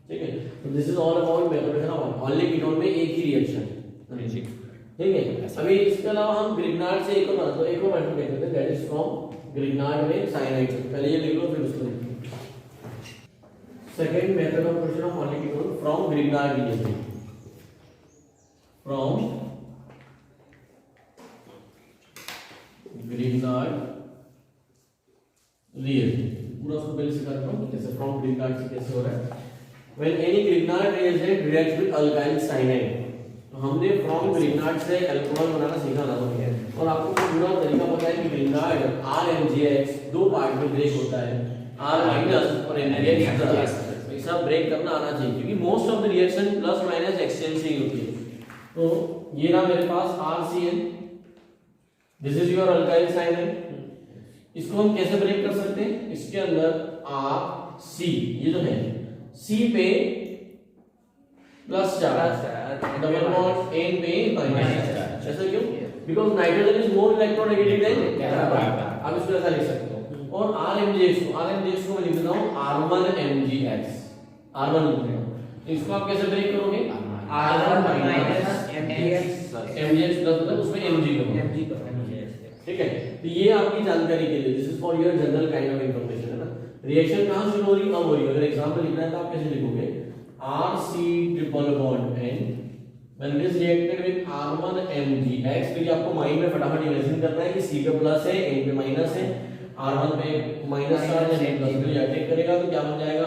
S1: ठीक है, तो this is all about method of preparation of only ketone में एक ही रिएक्शन। ठीक है, अभी इसके अलावा हम ग्रिग्नार्ड से एक और बनाते हैं, एक और मेथड देखते हैं दैट इज फ्रॉम ग्रिग्नार्ड में साइनाइड। पहले ये लिख लो फिर उसको लिखो। Second method of preparation of only ketone from Grignard reaction, from Grignard reaction. पूरा उसको पहले सिखाता हूं कैसे फ्रॉम ग्रिग्नार्ड से कैसे हो रहा है। When any Grignard reagent reacts with alkyl cyanide, तो हमने फ्रॉम ग्रिग्नार्ड से अल्कोहल बनाना सीखा था और आपको पूरा तरीका पता है कि ग्रिग्नार्ड RMgX दो पार्ट में ब्रेक होता है, R माइनस और MgX। ऐसा ब्रेक करना आना चाहिए क्योंकि most of the reaction plus minus exchange से ही होती है। तो ये रहा मेरे पास RCN, this is your alkyl cyanide. इसको हम कैसे ब्रेक कर सकते हैं? इसके अंदर RC ये जो है C पे plus charge, double bond N पे माइनस चार्ज। ऐसा क्यों? Because nitrogen is more electronegative than carbon. आप इसको ऐसा लिख सकते हो। और RMgX को मैं लिख देता हूं R1MgX, R1 लिख रहा हूं। तो इसको आप कैसे ब्रेक करोगे?
S4: R1 माइनस
S1: MgX प्लस मतलब उसमें Mg करोगे। ठीक है, तो ये आपकी जानकारी के लिए, this is for your general kind of information है ना। रिएक्शन कहां शुरू हो रही है? अब हो रही है। अगर एग्जांपल लिखना है तो आप कैसे लिखोगे? RC triple bond N when this reacted with R1MgX। तो ये आपको माइंड में फटाफट इमेजिन करना है कि C पे प्लस है, N पे माइनस है, R1 पे माइनस चार्ज है, N प्लस पे अटैक करेगा तो क्या बन जाएगा?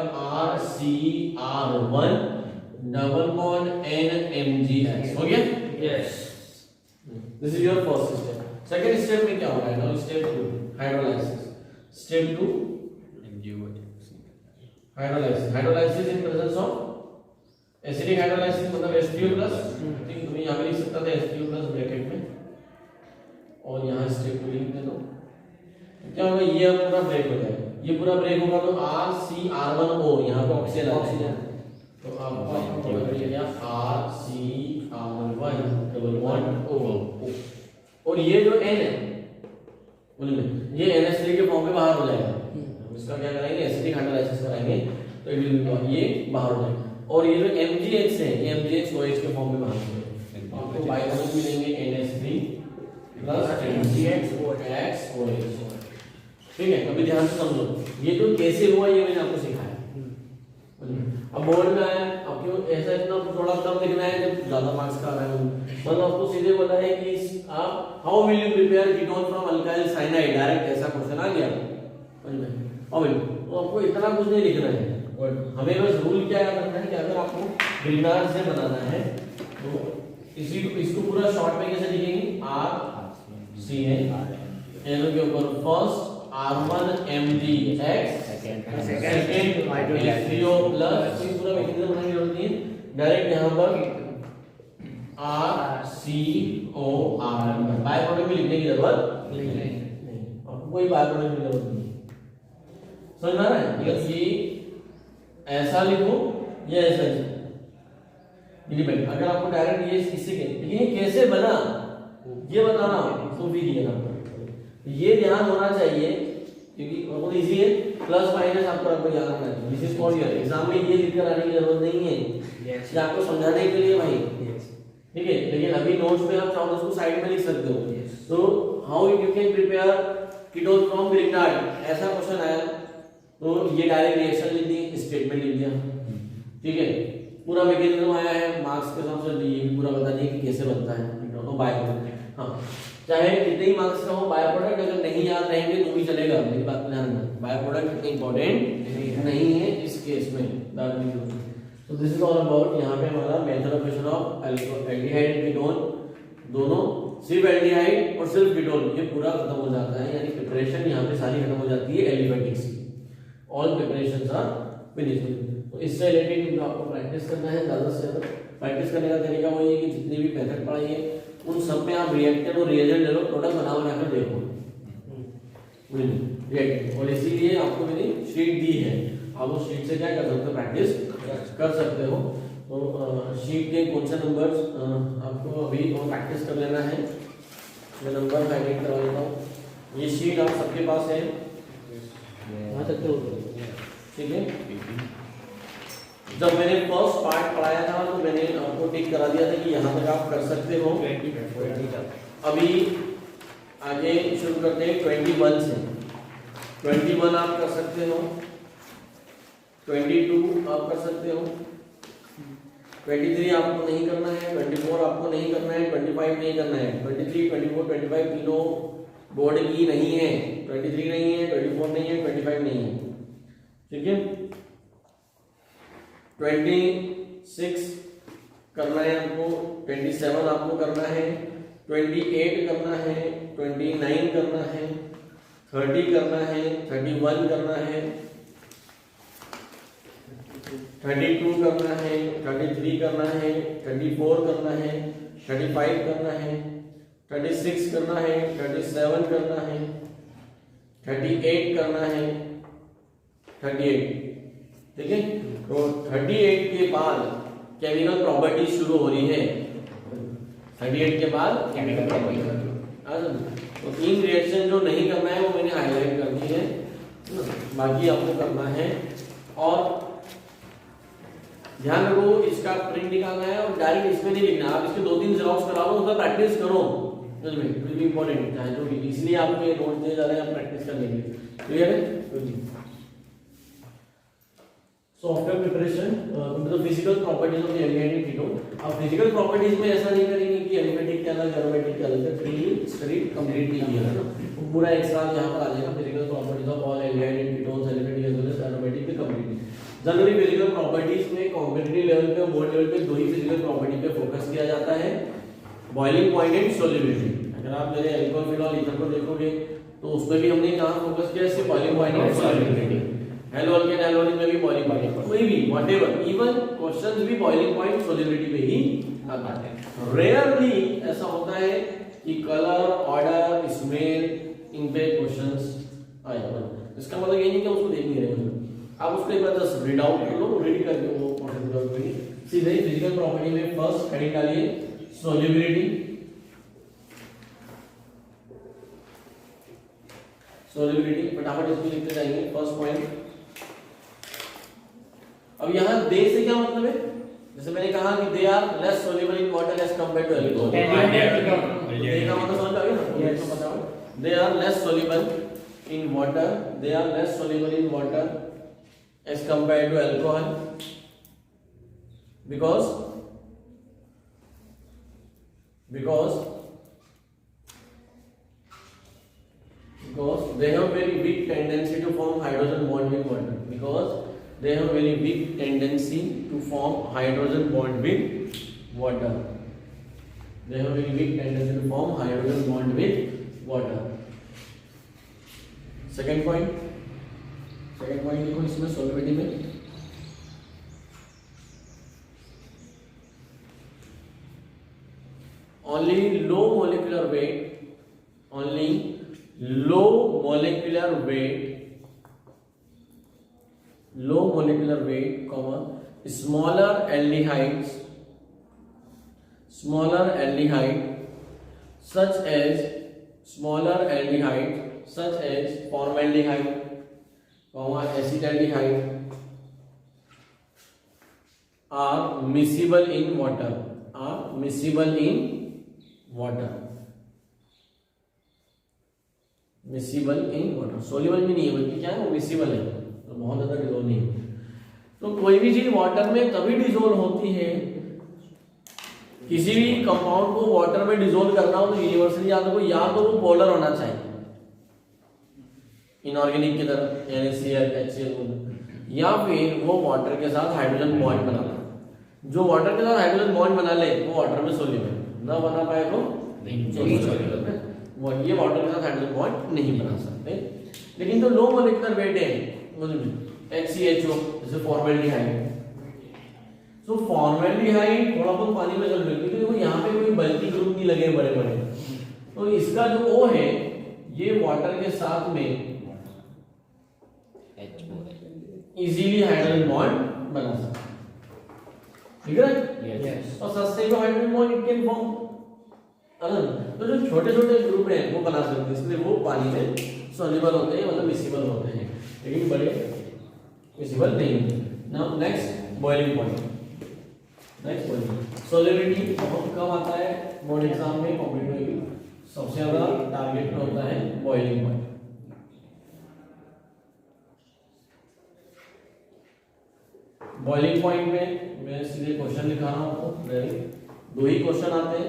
S1: RCR1 double bond NMgX। हो गया?
S2: Yes.
S1: This is your first step. Second step में क्या हो रहा है? Now step 2 hydrolysis. Step 2 hydrolysis in presence of acidic hydrolysis मतलब H2O प्लस। ठीक है, तो यहां पे लिख सकता था H2O प्लस ब्रैकेट में और यहां स्टेप 2 लिख दे दो। क्या होगा? ये पूरा ब्रेक हो जाएगा, ये पूरा ब्रेक होगा तो RCR1O यहां पे ऑक्सीजन, तो आपको मिल गया RCR1 डबल बॉन्ड O। और ये जो N है बोलिए ये NH3 के फॉर्म में बाहर हो जाएगा। इसका क्या कराएंगे? एसिडिक हाइड्रोलाइसिस कराएंगे तो इट विल ये बाहर हो जाएगा। और ये जो MgX है ये MgX OH के फॉर्म में बाहर हो जाएगा। आपको बाइकॉन्स मिलेंगे NH3 प्लस MgX OH। ठीक है, अभी ध्यान से समझो ये जो कैसे हुआ ये मैंने आपको सिखाया। अब बोर्ड में आया, अब क्यों ऐसा इतना थोड़ा कम लिखना है जब ज्यादा मार्क्स का आ रहा है, मतलब आपको सीधे बोला है कि आप how will you prepare ketone from alkyl cyanide, direct ऐसा क्वेश्चन आ गया समझ में। तो आपको इतना कुछ नहीं लिखना है, हमें बस रूल क्या याद रखना है कि अगर आपको ग्रिग्नार्ड से बनाना है तो इसको पूरा शॉर्ट में कैसे लिखेंगे? RCN एनो के ऊपर first R1MgX second H3O plus, ये पूरा मैकेनिज्म बनाने की जरूरत नहीं है, डायरेक्ट यहां पर RCOR बाय प्रोडक्ट में लिखने की जरूरत नहीं, आपको कोई बाय प्रोडक्ट की जरूरत नहीं। समझ में आ रहा है? ये ऐसा लिखो या ऐसा लिखो, डिपेंड। अगर आपको डायरेक्ट ये इससे लेकिन ये कैसे बना ये बताना तो भी दिया ना, ये ध्यान होना चाहिए क्योंकि बहुत इजी है। प्लस माइनस आपको याद रखना है। This is for your exam में ये लिखकर आने की जरूरत नहीं है, ये आपको समझाने के लिए भाई। ठीक है, लेकिन अभी नोट्स में आप चाहो उसको साइड में लिख सकते हो। तो how you can prepare ketone from Grignard, ऐसा क्वेश्चन आया तो ये डायरेक्ट रिएक्शन लिख दी, स्टेटमेंट लिख दिया। ठीक है, पूरा मैकेनिज्म आया है मार्क्स के हिसाब से, ये भी पूरा बता दिया कि कैसे बनता है कीटोन। तो बाय। हां चाहे कितने ही मार्क्स का हो, बाय प्रोडक्ट अगर नहीं याद रहेंगे तो भी चलेगा, मेरी बात को ध्यान रखना, बाय प्रोडक्ट इतना इंपॉर्टेंट नहीं है इस केस में। तो दिस इज ऑल अबाउट यहाँ पे हमारा method of question of aldehyde and ketone, दोनों सिर्फ एल्डिहाइड और सिर्फ कीटोन ये पूरा खत्म हो जाता है, यानी प्रिपरेशन यहाँ पे सारी खत्म हो जाती है एलिफेटिक्स की, ऑल प्रिपरेशंस आर फिनिश्ड। तो इससे रिलेटेड आपको प्रैक्टिस करना है, ज़्यादा से ज़्यादा प्रैक्टिस करने का तरीका वही है कि जितने भी मेथड पढ़ाई है उन सब में आप रिएक्टेड और रिएजेंट ले लो, प्रोडक्ट बना कर देखो रिएक्टेड, और इसीलिए आपको मैंने शीट दी है, आप उस शीट से क्या कर सकते हो, प्रैक्टिस कर सकते हो। तो शीट के कौन से नंबर्स आपको अभी तो प्रैक्टिस कर लेना है, मैं नंबर हाईलाइट करवा देता हूँ। ये शीट आप सबके पास है,
S4: वहाँ तक तो
S1: ठीक है। जब मैंने फर्स्ट पार्ट पढ़ाया था तो मैंने आपको टिक करा दिया था कि यहाँ तक आप कर सकते हो। अभी आगे शुरू करते हैं 21 से। 21 आप कर सकते हो, 22 आप कर सकते हो, 23 आपको नहीं करना है, 24 आपको नहीं करना है, 25 नहीं करना है। 23, 24, 25 तीनों बोर्ड की नहीं है, 23 नहीं है, 24 नहीं है, 25 नहीं है, ठीक है। 26 करना है आपको, 27 आपको करना है, 28 करना है, 29 करना है, 30 करना है, 31 करना है, 32 करना है, 33 करना है, 34 करना है, 35 करना है, 36 करना है, 37 करना है, 38 करना है, 38, ठीक है। तो 38 के बाद केमिकल प्रॉपर्टीज शुरू हो रही है, 38 के बाद केमिकल प्रॉपर्टीज। तो 3 रिएक्शन जो नहीं करना है वो मैंने हाईलाइट कर दी है, बाकी आपको करना है। और ध्यान रखो इसका प्रिंट निकालना है और डायरेक्ट इसमें नहीं लिखना, आप इसके 2-3 जेरॉक्स करा लो, उसका प्रैक्टिस करो, इंपॉर्टेंट है जो, इसलिए आपको ये नोट दिए जा रहे हैं, आप प्रैक्टिस करने के लिए, क्लियर है। सॉफ्टवेयर प्रिपरेशन मतलब physical properties of the element ketone. अब फिजिकल प्रॉपर्टीज में ऐसा नहीं करेंगे कि एलिमेंटिक क्या अलग एरोमेटिक क्या अलग, क्लीन स्टडी कंप्लीटली किया है ना, तो पूरा एक साथ यहां पर आ जाएगा physical properties of all element ketones, aliphatic as well as aromatic में कंप्लीटली। जनरली फिजिकल प्रॉपर्टीज में कॉम्पिटिटिव लेवल पे, बोर्ड लेवल पे 2 ही फिजिकल प्रॉपर्टी पे फोकस किया जाता है, बॉइलिंग पॉइंट एंड सॉल्युबिलिटी। अगर आप मेरे अल्कोहल फिनॉल ईथर को देखोगे तो उसमें भी हमने कहां फोकस किया, सिर्फ बॉइलिंग पॉइंट और सॉल्युबिलिटी। हेलो अल्केन एल्कोहल में भी बॉइलिंग पॉइंट, कोई भी व्हाटएवर, इवन क्वेश्चंस भी बॉइलिंग पॉइंट सॉल्युबिलिटी पे ही आता है। रेयरली ऐसा होता है कि कलर, ऑर्डर, स्मेल इन पे क्वेश्चंस आए। इसका मतलब ये नहीं कि उसको देख नहीं रहे, आप उसको एक बार जस्ट रीड आउट कर लो, रीड करके वो पॉइंट करोगे सीधे फिजिकल प्रॉपर्टी में। फर्स्ट हेडिंग डालिए सॉल्युबिलिटी, सॉल्युबिलिटी फटाफट इसको लिखते जाएंगे। फर्स्ट पॉइंट, अब यहाँ दे से क्या मतलब है, जैसे मैंने कहा कि they are less soluble in water as compared to alcohol, they का मतलब समझ आ गया ना, ये तो बताओ। They are less soluble in water, they are less soluble in water as compared to alcohol because they have very weak tendency to form hydrogen bond with water, because they have very weak tendency to form hydrogen bond with water, they have very weak tendency to form hydrogen bond with water। second point देखो इसमें solubility में, only low molecular weight, comma, smaller aldehyde such as formaldehyde, comma, acetaldehyde are miscible in water, miscible in water, soluble भी नहीं है बल्कि क्या है वो मिसिबल है, तो बहुत ज्यादा डिसोल्व नहीं है। तो कोई भी चीज वाटर में तभी डिसोल्व होती है किसी भी कंपाउंड को वाटर में डिसॉल्व करना हो तो यूनिवर्सली या तो वो पोलर होना चाहिए इनऑर्गेनिक की तरह NaCl HCl, या फिर वो वाटर के साथ हाइड्रोजन बॉन्ड बनाना। जो वाटर के साथ हाइड्रोजन बॉन्ड बना ले वो वाटर में सोल्यूबल, ना बना पाए तो नहीं सोल्यूबल है, वो ये वाटर के साथ हाइड्रोजन बॉन्ड नहीं बना सकते। लेकिन जो लो मोलिकुलर वेट है HCHO जैसे फॉर्मेल्डिहाइड, तो फॉर्मेल्डिहाइड थोड़ा बहुत पानी में चल रही है, देखो यहाँ पे कोई बल्की ग्रुप नहीं लगे बड़े बड़े, तो इसका जो O है ये वाटर के साथ में इजीली हाइड्रोजन बॉन्ड बना सकता है, ठीक है।
S3: Yes.
S1: और sustainable hydrogen bond it can form, तो जो छोटे छोटे ग्रुप हैं वो बना सकते हैं, इसलिए वो पानी में सॉल्युबल होते हैं, मतलब मिसिबल होते हैं, लेकिन बड़े मिसिबल नहीं होते। Now next boiling point, next boiling solubility बहुत कम आता है बोर्ड एग्जाम में, कॉम्पिटिटिव सबसे ज्यादा टारगेट में होता है बॉइलिंग पॉइंट। बॉइलिंग पॉइंट में मैं सीधे क्वेश्चन लिखा रहा हूं आपको, दो ही क्वेश्चन आते हैं,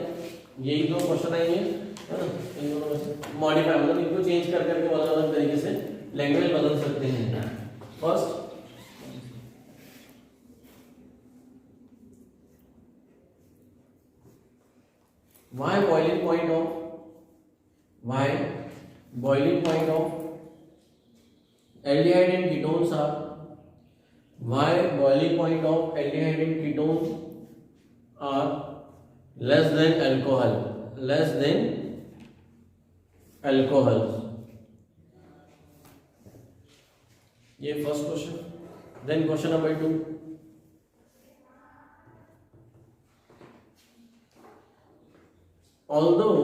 S1: यही दो क्वेश्चन आएंगे, है ना। इन दोनों में से मॉडिफाई मतलब इनको चेंज कर करके अलग अलग तरीके से लैंग्वेज बदल सकते हैं। First why boiling point of aldehyde and ketones are, why boiling point of aldehyde and ketones are less than alcohols, ये first question. Then question number 2, although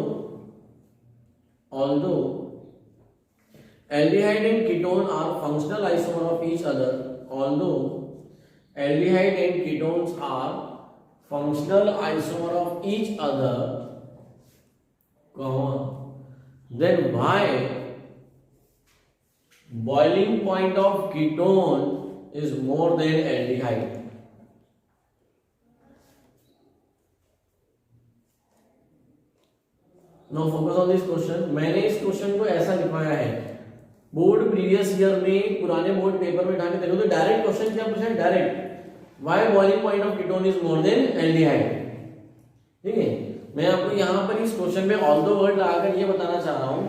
S1: aldehyde and ketone are functional isomer of each other, although aldehyde and ketones are functional isomer of each other, then why boiling point of ketone is more than aldehyde? Now focus on this question। मैंने इस question को ऐसा लिखवाया है, board previous year में पुराने board paper में उठाने देखो तो डायरेक्ट क्वेश्चन क्या पूछा है, direct why boiling point of ketone is more than aldehyde, ठीक है। मैं आपको यहाँ पर इस क्वेश्चन में ऑल द वर्ड लगाकर ये बताना चाह रहा हूँ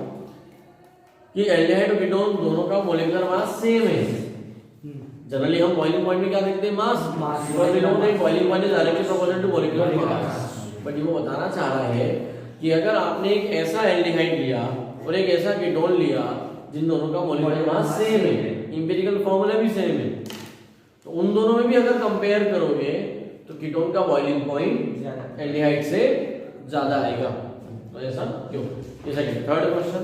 S1: कि एल्डिहाइड और कीटोन दोनों का मोलिकुलर मास सेम है। जनरली हम बॉइलिंग पॉइंट में क्या देखते हैं, mass, boiling point is directly proportional to molecular mass. But ये वो बताना चाह रहा है कि अगर आपने एक ऐसा एल्डिहाइड लिया और एक ऐसा कीटोन लिया जिन दोनों का मोलिकुलर मास सेम है, एम्पिरिकल फार्मूला भी सेम है, तो उन दोनों में भी अगर कंपेयर करोगे तो कीटोन का बॉइलिंग पॉइंट एल्डिहाइड से ज्यादा आएगा। तो ऐसा क्यों? ये सेकंड। थर्ड क्वेश्चन,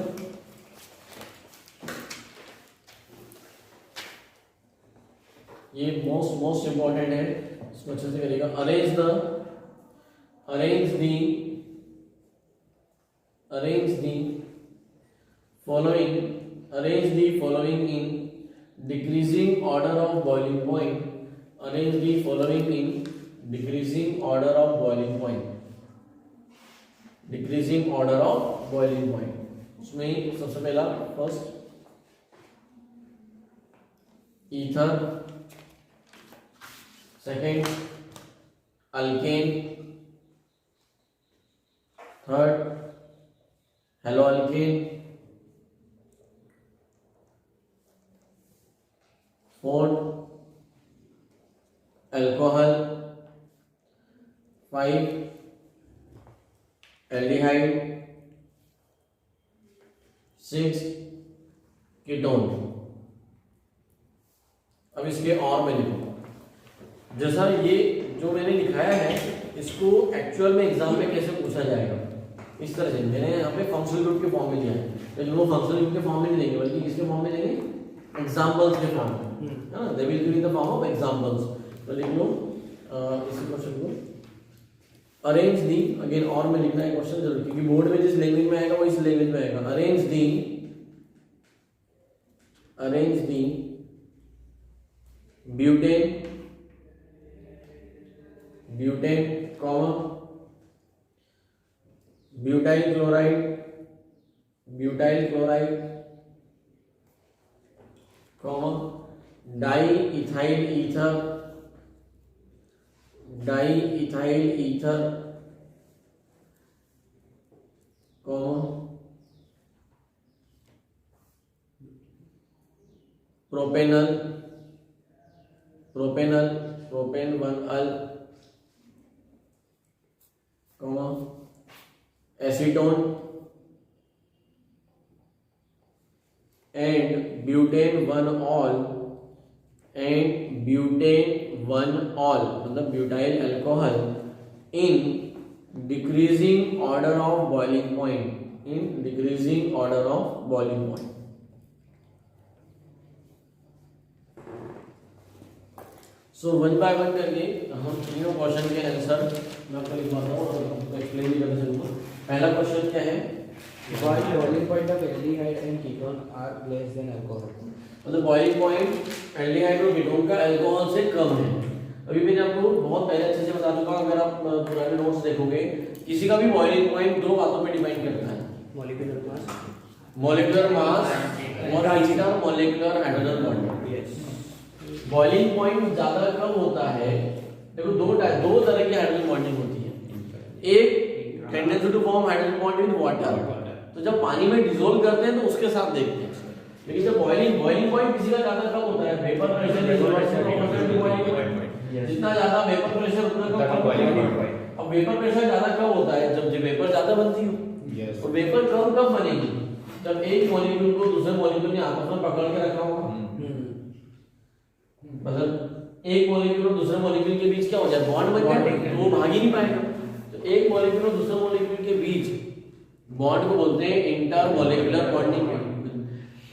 S1: ये मोस्ट इंपॉर्टेंट है, इसको अच्छे से करिएगा। Arrange the following in decreasing order of boiling point. Arrange the following in decreasing order of boiling point. Decreasing order of boiling point. उसमें सबसे पहला first ether, second alkane, third hello alkane, fourth alcohol, 5 aldehyde, 6 ketone. अब इसके और में लिखो, जैसा ये जो मैंने लिखाया है इसको एक्चुअल में एग्जाम में कैसे पूछा जाएगा, इस तरह से मैंने यहाँ पे फंक्शनल ग्रुप के फॉर्म में दिया है, लेकिन वो फंक्शनल ग्रुप के फॉर्म में नहीं देंगे बल्कि किसके फॉर्म में देंगे, एग्जांपल्स के फॉर्म में, है ना। They will give in the form of examples. तो लिख लो इसी क्वेश्चन को, अरेंज दी, अगेन और में लिखना है क्वेश्चन जरूर, क्योंकि बोर्ड में जिस लैंग्वेज में आएगा वो इस लैंग्वेज में आएगा। Arrange the butane, comma butyl chloride, butyl chloride, comma di ethyl ether, di ethyl ether, comma propanal, propanal, propane 1 comma acetone and butane 1 and butane 1 मतलब butyl alcohol in decreasing order of boiling point, in decreasing order of boiling point. So one by one करके हम तीनों question के answer मैं आपको लिखवाता हूँ और explain भी कर दूंगा। पहला क्वेश्चन क्या है,
S4: Why boiling point of aldehyde and ketone are less than alcohol?
S1: मतलब बॉइलिंग पॉइंट एल्डिहाइड और कीटोन का अल्कोहल से कम है। अभी मैंने आपको बहुत पहले अच्छे से बता चुका हूं, अगर आप पुराने नोट्स देखोगे किसी का भी बॉइलिंग पॉइंट दो बातों पे डिपेंड करता है,
S4: Molecular mass.
S1: मॉलिक्यूलर मास और intermolecular hydrogen bond.
S4: Yes.
S1: Boiling point ज्यादा कम होता है, देखो दो तरह की हाइड्रोजन बॉन्डिंग होती है। एक tendency to form hydrogen bond with water, तो जब पानी में डिसॉल्व करते हैं तो उसके साथ देखते हैं। लेकिन जब बॉइलिंग पॉइंट किसी का ज्यादा कम होता है, वेपर प्रेशर जितना ज्यादा वेपर प्रेशर उतना कम बॉइलिंग पॉइंट। अब वेपर प्रेशर ज्यादा कम होता है जब वेपर ज्यादा बनती हो, तो वेपर कम कब बनेगी, जब एक मॉलिक्यूल को दूसरे मॉलिक्यूल ने आपस में पकड़ के रखा होगा। मतलब एक मॉलिक्यूल और दूसरे मॉलिक्यूल के बीच क्या हो जाए, बॉन्ड बन जाए, तो वो भाग ही नहीं पाएगा। तो एक मॉलिक्यूल और दूसरे मॉलिक्यूल के बीच बॉन्ड को बोलते हैं इंटरमॉलिक्यूलर बॉन्डिंग।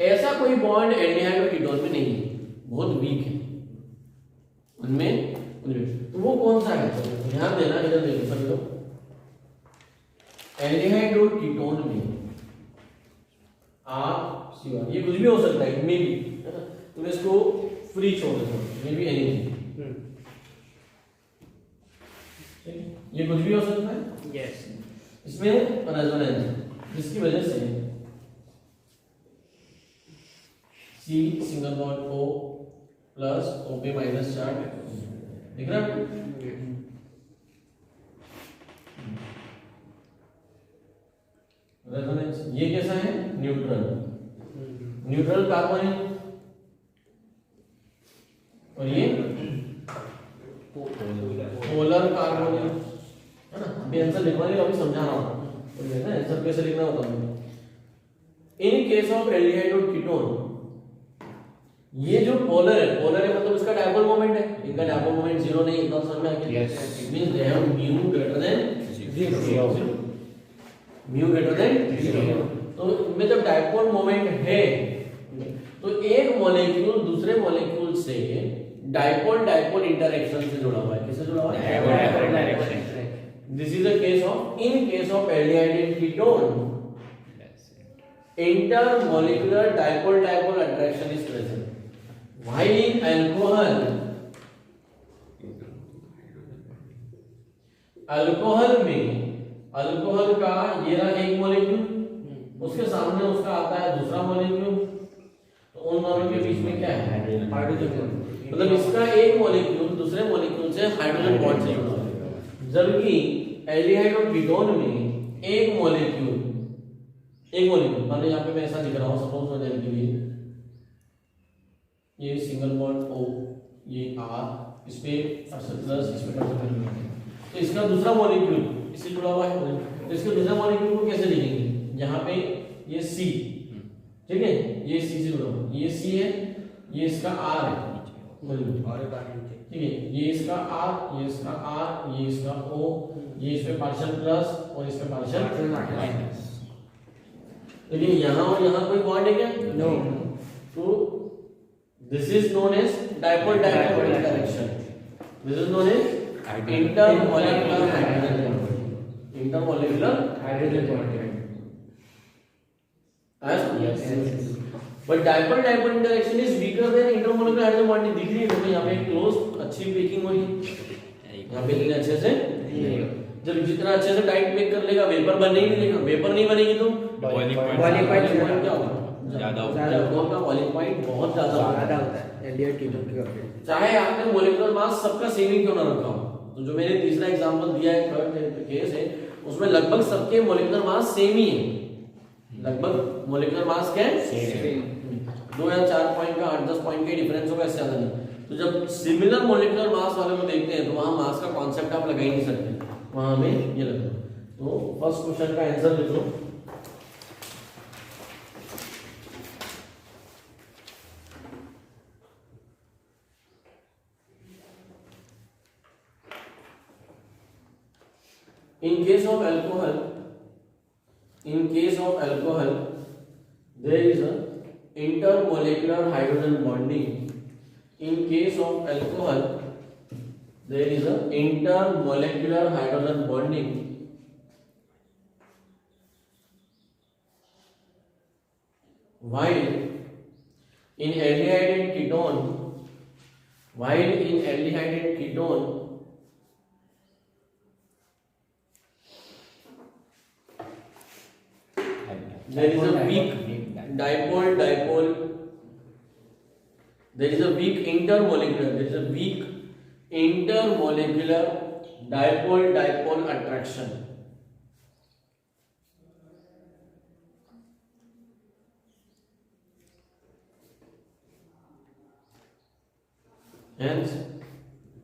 S1: ऐसा कोई बॉन्ड एल्डिहाइड और कीटोन में नहीं है, बहुत वीक है उनमें। तो वो कौन सा है, ध्यान देना, इधर देखो सभी लोग। एल्डिहाइड और कीटोन में आप ये कुछ भी हो सकता है, मे बी, तुम इसको फ्री छोड़ दो, मे बी एनीथिंग, ये कुछ भी हो सकता है।
S4: Yes.
S1: इसमें रेजोनेंस जिसकी वजह से C single bond O plus OP minus charge दिख रहा है। रेजोनेंस ये कैसा है, न्यूट्रल, न्यूट्रल कार्बन है, और ये पोलर कार्बन है ना। अभी आंसर लिखवा दिया, अभी समझा रहा हूं, तो ये ना आंसर कैसे लिखना होता है। इन केस ऑफ एल्डिहाइड और कीटोन, ये जो पोलर है मतलब इसका डायपोल मोमेंट है, इनका डायपोल मोमेंट 0 नहीं, इतना समझ में आ गया। It means they have mu greater than 0, mu greater than 0। तो इनमें जब डायपोल मोमेंट है तो एक मॉलिक्यूल दूसरे मॉलिक्यूल से डायपोल इंटरेक्शन से जुड़ा हुआ है। किससे जुड़ा हुआ है, dipole interaction. This is a case of, in case of aldehyde and ketone intermolecular dipole attraction is present, while in alcohol में अल्कोहल का ये रहा एक मॉलिक्यूल, उसके सामने उसका आता है दूसरा मॉलिक्यूल, तो उन दोनों के बीच में क्या है, हाइड्रोजन। मतलब इसका एक मॉलिक्यूल दूसरे मॉलिक्यूल से हाइड्रोजन बॉन्ड से जुड़ा है, जबकि एल्डिहाइड और कीटोन में एक मॉलिक्यूल मतलब यहाँ पे मैं ऐसा लिख रहा हूँ सपोज फॉर देने के लिए, ये सिंगल बॉन्ड O, ये R, इस पे प्लस, इस पे तो इसका दूसरा मॉलिक्यूल इससे जुड़ा हुआ है, तो इसके दूसरे मॉलिक्यूल को कैसे लिखेंगे, यहाँ पे ये C, ठीक है, ये C से जुड़ा हुआ, ये C है, ये इसका R है, ठीक है, ये इसका R, ये इसका R, ये इसका O, ये इस पे पार्शियल प्लस और इस पे पार्शियल माइनस। लेकिन यहाँ और यहाँ कोई बॉन्ड है क्या, नो। तो this is known as dipole interaction, this is known as intermolecular hydrogen bonding, intermolecular hydrogen bonding. yes, but dipole interaction is weaker than intermolecular hydrogen bonding। दिख रही है, देखो यहाँ पे क्लोज अच्छी पैकिंग हो रही है, यहाँ पे इतने अच्छे से जब जितना अच्छे से डाइट मेक कर लेगा वेपर बनने ही नहीं देगा, वेपर नहीं बनेगी तो
S3: बॉइलिंग
S4: boiling point
S1: पॉइंट क्या होगा,
S3: ज्यादा होगा।
S1: एल्कोहल का बॉइलिंग पॉइंट बहुत ज्यादा
S4: ज्यादा
S1: होगा,
S4: होता है एल्डिहाइड कीटोन के कंपेयर।
S1: चाहे आपने मोलिकुलर मास सबका सेम ही क्यों ना रखा हो। तो जो मैंने तीसरा एग्जांपल दिया है, थर्ड केस है, उसमें लगभग सबके मोलिकुलर मास सेम ही है, लगभग मोलिकुलर मास क्या है
S3: सेम।
S1: 2 या 4 पॉइंट का 8-10 पॉइंट का डिफरेंस होगा, इससे ज्यादा नहीं। तो जब सिमिलर मोलिकुलर मास वाले को देखते हैं तो वहां मास का कॉन्सेप्ट आप लगा ही नहीं सकते, वहां हमें ये लगता है। तो फर्स्ट क्वेश्चन का आंसर लिख लो। In case of alcohol, there is a intermolecular hydrogen bonding. In case of alcohol, there is a intermolecular hydrogen bonding. While in aldehyde and ketone, there is a weak dipole. There is a weak intermolecular dipole attraction. Hence,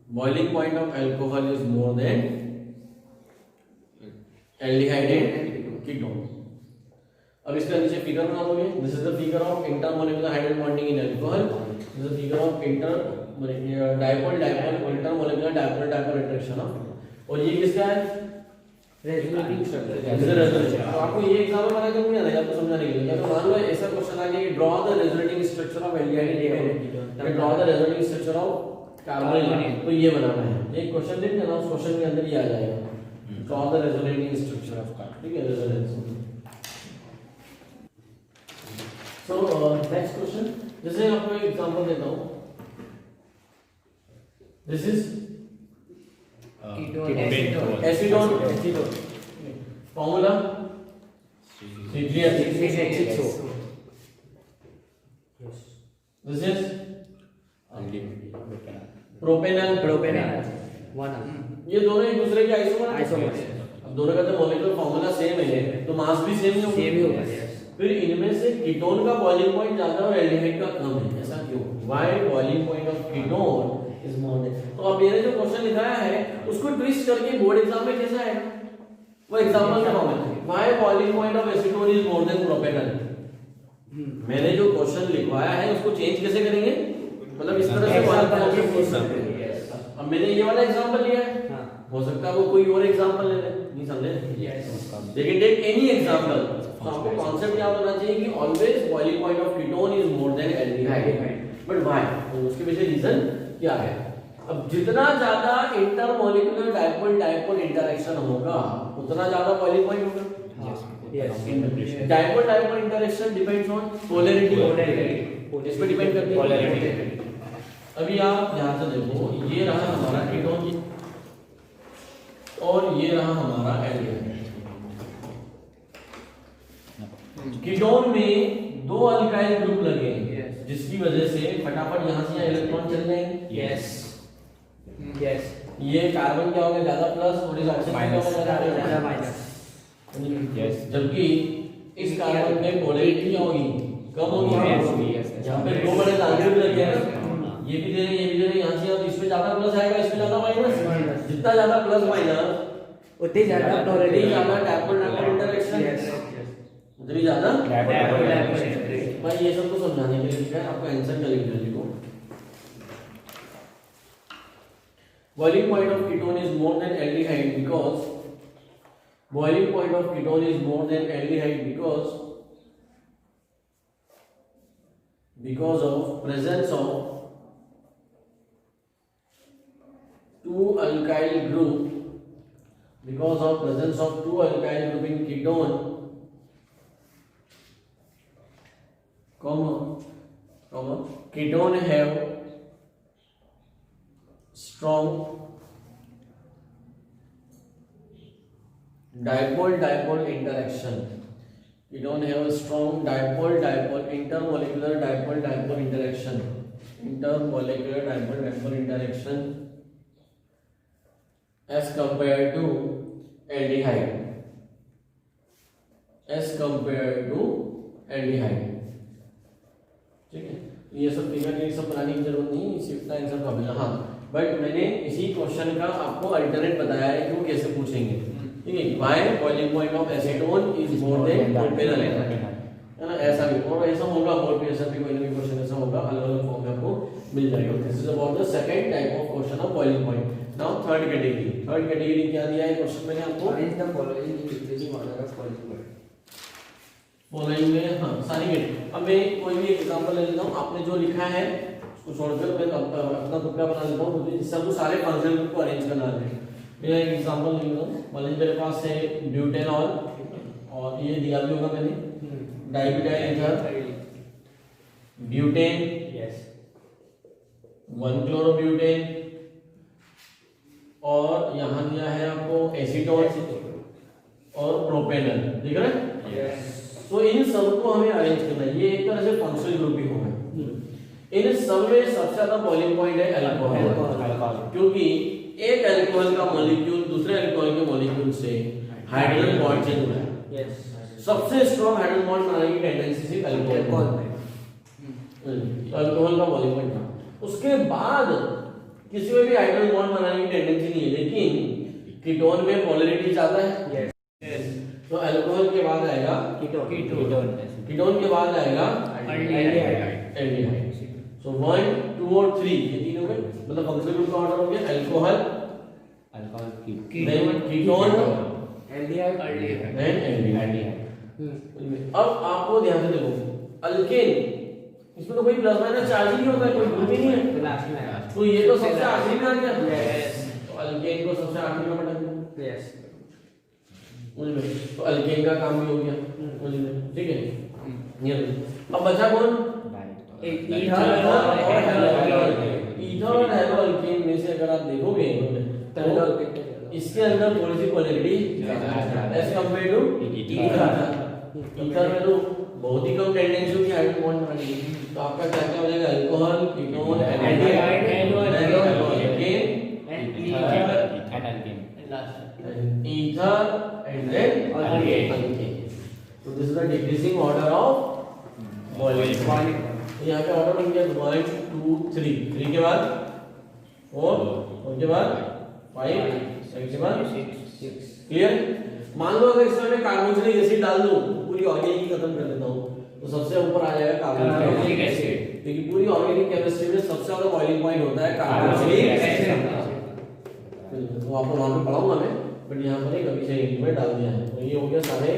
S1: boiling point of alcohol is more than aldehyde and ketone. अब इसका नीचे figure बना दोगे। This is the figure of intermolecular hydrogen bonding in alcohol. This is the figure of dipole intermolecular dipole attraction of. और ये किसका है?
S4: Resonating structure.
S1: तो आपको ये एग्जाम्पल बना के नहीं आता, आपको समझाने के लिए। तो मान लो ऐसा क्वेश्चन आ गया कि draw the resonating structure of aldehyde and draw the resonating structure of carbonyl. तो ये बनाना है, ये क्वेश्चन लिख देना, उस क्वेश्चन के अंदर ये आ जाएगा, draw the resonating structure of carbon. ठीक है, रेजोनेंस। So next question, जैसे आपको एक एग्जांपल देता हूँ। This is acetone. Formula C3H6O। This is propanol. ये दोनों एक दूसरे के आइसोमर हैं। अब दोनों का तो मॉलिक्यूलर फॉर्मूला सेम है तो मास भी सेम ही होगा। फिर इनमें से कीटोन का बॉइलिंग पॉइंट ज्यादा और एल्डिहाइड का कम है, ऐसा क्यों? Why boiling point of ketone is more than. तो अब मैंने जो क्वेश्चन लिखाया है उसको ट्विस्ट करके बोर्ड एग्जाम में कैसा है वो एग्जांपल का फॉर्म है। Why boiling point of acetone is more than propanol. मैंने जो क्वेश्चन लिखवाया है उसको चेंज कैसे करेंगे, मतलब इस तरह से बॉइलिंग पॉइंट। अब मैंने ये वाला एग्जांपल लिया है, हो सकता है वो कोई और एग्जांपल ले ले, नहीं समझे? लेकिन टेक एनी एग्जांपल। तो आपको कॉन्सेप्ट याद होना चाहिए कि always boiling point of ketone is more than aldehyde. But why? तो उसके पीछे रीजन क्या है? अब जितना ज्यादा इंटरमोलिकुलर डाइपोल इंटरेक्शन होगा उतना ज्यादा बॉइलिंग पॉइंट होगा। Dipole interaction depends on polarity. इस पे डिपेंड करती है पोलैरिटी। अभी आप ध्यान से देखो, ये रहा हमारा कीटोन और ये रहा हमारा एल्डिहाइड। कीटोन में दो अल्काइल ग्रुप लगे हैं, जिसकी वजह से फटाफट यहां से इलेक्ट्रॉन चल जाएंगे। यस। ये कार्बन क्या होगा, ज्यादा प्लस, और इस ऑक्सीजन क्या होगा, ज्यादा माइनस। यस। जबकि इस कार्बन में पोलैरिटी क्या होगी, कम होगी। यहां पे दो बड़े लाल ग्रुप लगे हैं, ये भी दे रहे हैं, ये भी दे रहे हैं। यहां से अब इसमें ज्यादा प्लस आएगा, इसमें ज्यादा माइनस। जितना ज्यादा प्लस माइनस
S4: उतनी ज्यादा पोलैरिटी,
S1: ज्यादा डाइपोल इंटरेक्शन, उतनी ज्यादा भाई। ये सब तो समझाने के लिए लिखा है, आपको आंसर क्या लिखना है लिखो। Boiling point of ketone is more than aldehyde because boiling point of ketone is more than aldehyde because of presence of two alkyl group, because of presence of two alkyl group in ketone, ketone have strong dipole interaction. Ketone have a strong dipole intermolecular dipole interaction. Intermolecular dipole interaction as compared to aldehyde. ठीक है, ये सब figure ये सब बनाने की जरूरत नहीं, इसी का आंसर का मिला। हाँ, बट मैंने इसी क्वेश्चन का आपको अल्टरनेट बताया है कि वो कैसे पूछेंगे। ठीक है, why boiling point of acetone is more than propanol, है ना, ऐसा भी और ऐसा होगा। बोर्ड पे ऐसा भी कोई ना कोई क्वेश्चन ऐसा होगा, अलग अलग फॉर्म में आपको मिल जाएगा। This is about the second type of question of boiling point. Now third category क्या दिया है क्वेश्चन मैंने आपको,
S4: Arrange the following in decreasing order of boiling point.
S1: Following में। हाँ, सारी कैटेगरी। अब मैं कोई भी एग्जांपल ले लेता हूँ, आपने जो लिखा है उसको छोड़कर मैं अपना खुद का बना लेता हूँ, जिससे आपको सारे फंक्शनल ग्रुप को अरेंज करना है। मैं एक एग्जांपल ले लेता हूँ, मान लीजिए मेरे पास है ब्यूटेनॉल, और ये दिया भी होगा मैंने, डाइब्यूटाइल ईथर, ब्यूटेन,
S2: Yes.
S1: 1-chloroब्यूटेन, और यहाँ दिया है आपको एसीटोन और प्रोपेनॉल, दिख रहा है?
S2: Yes.
S1: तो इन सबको हमें अरेंज करना है, ये एक तरह से फंक्शनल ग्रुप ही होगा। इन सब में सबसे ज्यादा बॉइलिंग पॉइंट है अल्कोहल, क्योंकि एक अल्कोहल का मॉलिक्यूल दूसरे अल्कोहल के मॉलिक्यूल से हाइड्रोजन बॉन्ड से जुड़ा है।
S2: Yes.
S1: सबसे स्ट्रॉन्ग हाइड्रोजन बॉन्ड बनाने की टेंडेंसी सिर्फ अल्कोहल में, तो अल्कोहल का बॉइलिंग पॉइंट था। उसके बाद किसी में भी हाइड्रोजन बॉन्ड बनाने की टेंडेंसी नहीं है, लेकिन कीटोन में पोलैरिटी ज्यादा है।
S2: Yes.
S1: तो अल्कोहल के बाद आएगा कीटोन के बाद आएगा एल्डिहाइड। सो 1, 2 और 3 ये तीन हो गए, मतलब फंक्शनल ग्रुप का ऑर्डर हो गया alcohol, then ketone,
S4: Aldehyde.
S1: Then aldehyde. अब आपको ध्यान से देखो, अल्केन इसमें तो कोई प्लस माइनस चार्ज ही नहीं होता है, कोई ग्रुप ही नहीं है,
S4: Last में आया.
S1: तो ये तो सबसे आखिरी में आ गया।
S2: Yes.
S1: तो अल्केन को सबसे आखिरी में बता दो,
S2: Yes.
S1: समझ में, तो अल्केन का काम भी हो गया, समझ में, ठीक है। ये अब बचा कौन, ईथर और हेलोअल्केन में से अगर आप देखोगे तो इसके अंदर थोड़ी सी polarity as compare to ether में तो बहुत ही कम टेंडेंसी होती है हाइड्रोजन बॉन्ड बनाने की। तो आपका क्या क्या हो जाएगा, alcohol, ketone, aldehyde, haloalkane, ether and then alkane. तो this is the decreasing order of boiling point. यहाँ पे ऑर्डर बन गया 1, 2, 3 के बाद 4, 4 के बाद 5, 6 के बाद 6। क्लियर? मान लो अगर इसमें मैं कार्बोक्सिलिक एसिड डाल दूं, पूरी ऑर्गेनिक खत्म कर देता हूं, तो सबसे ऊपर आ जाएगा कार्बोक्सिलिक एसिड, क्योंकि पूरी ऑर्गेनिक केमिस्ट्री में सबसे ज्यादा बॉइलिंग पॉइंट होता है कार्बोक्सिलिक एसिड। तो आपको वहां पे पढ़ाऊंगा मैं, बट यहाँ पर एक अभी से में डाल दिया है। तो ये हो गया सारे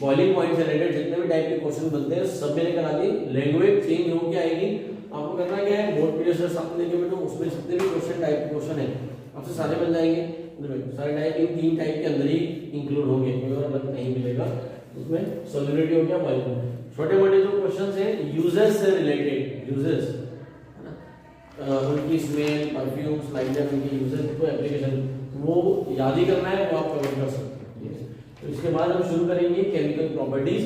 S1: बॉइलिंग पॉइंट से रिलेटेड जितने भी टाइप के क्वेश्चन बनते हैं सब मैंने करा दी। लैंग्वेज चेंज हो के आएगी, आपको करना क्या है, बोर्ड पीरियड से साथ लेके बैठो, उसमें जितने भी क्वेश्चन टाइप के क्वेश्चन है आपसे सारे बन जाएंगे। सारे टाइप इन 3 टाइप के अंदर ही इंक्लूड होंगे, कोई और अलग नहीं मिलेगा। उसमें सॉलिडिटी हो गया बॉइलिंग, छोटे मोटे जो क्वेश्चन है यूजेस से रिलेटेड, यूजेस है ना, उनकी स्मेल, परफ्यूम्स, लाइक दैट, उनकी यूजेस को एप्लीकेशन वो याद ही करना है, वो आप कवर कर सकते हैं। तो इसके बाद हम शुरू करेंगे केमिकल प्रॉपर्टीज।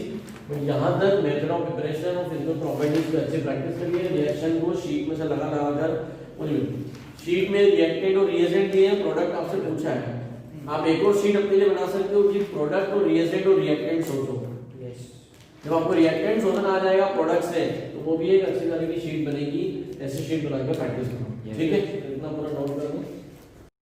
S1: तो यहाँ तक मेथड ऑफ प्रिपरेशन और फिजिकल प्रॉपर्टीज को अच्छे प्रैक्टिस करिए। रिएक्शन को शीट में से लगा कर, शीट में रिएक्टेंट और रिएजेंट दिए हैं, प्रोडक्ट आपसे पूछा है, आप एक और शीट अपने लिए बना सकते हो कि प्रोडक्ट और रिएजेंट और रिएक्टेंट सोचो। जब आपको रिएक्टेंट सोचना आ जाएगा प्रोडक्ट से, तो वो भी एक अच्छी तरह की शीट बनेगी, ऐसी शीट बना के प्रैक्टिस करो, ठीक है।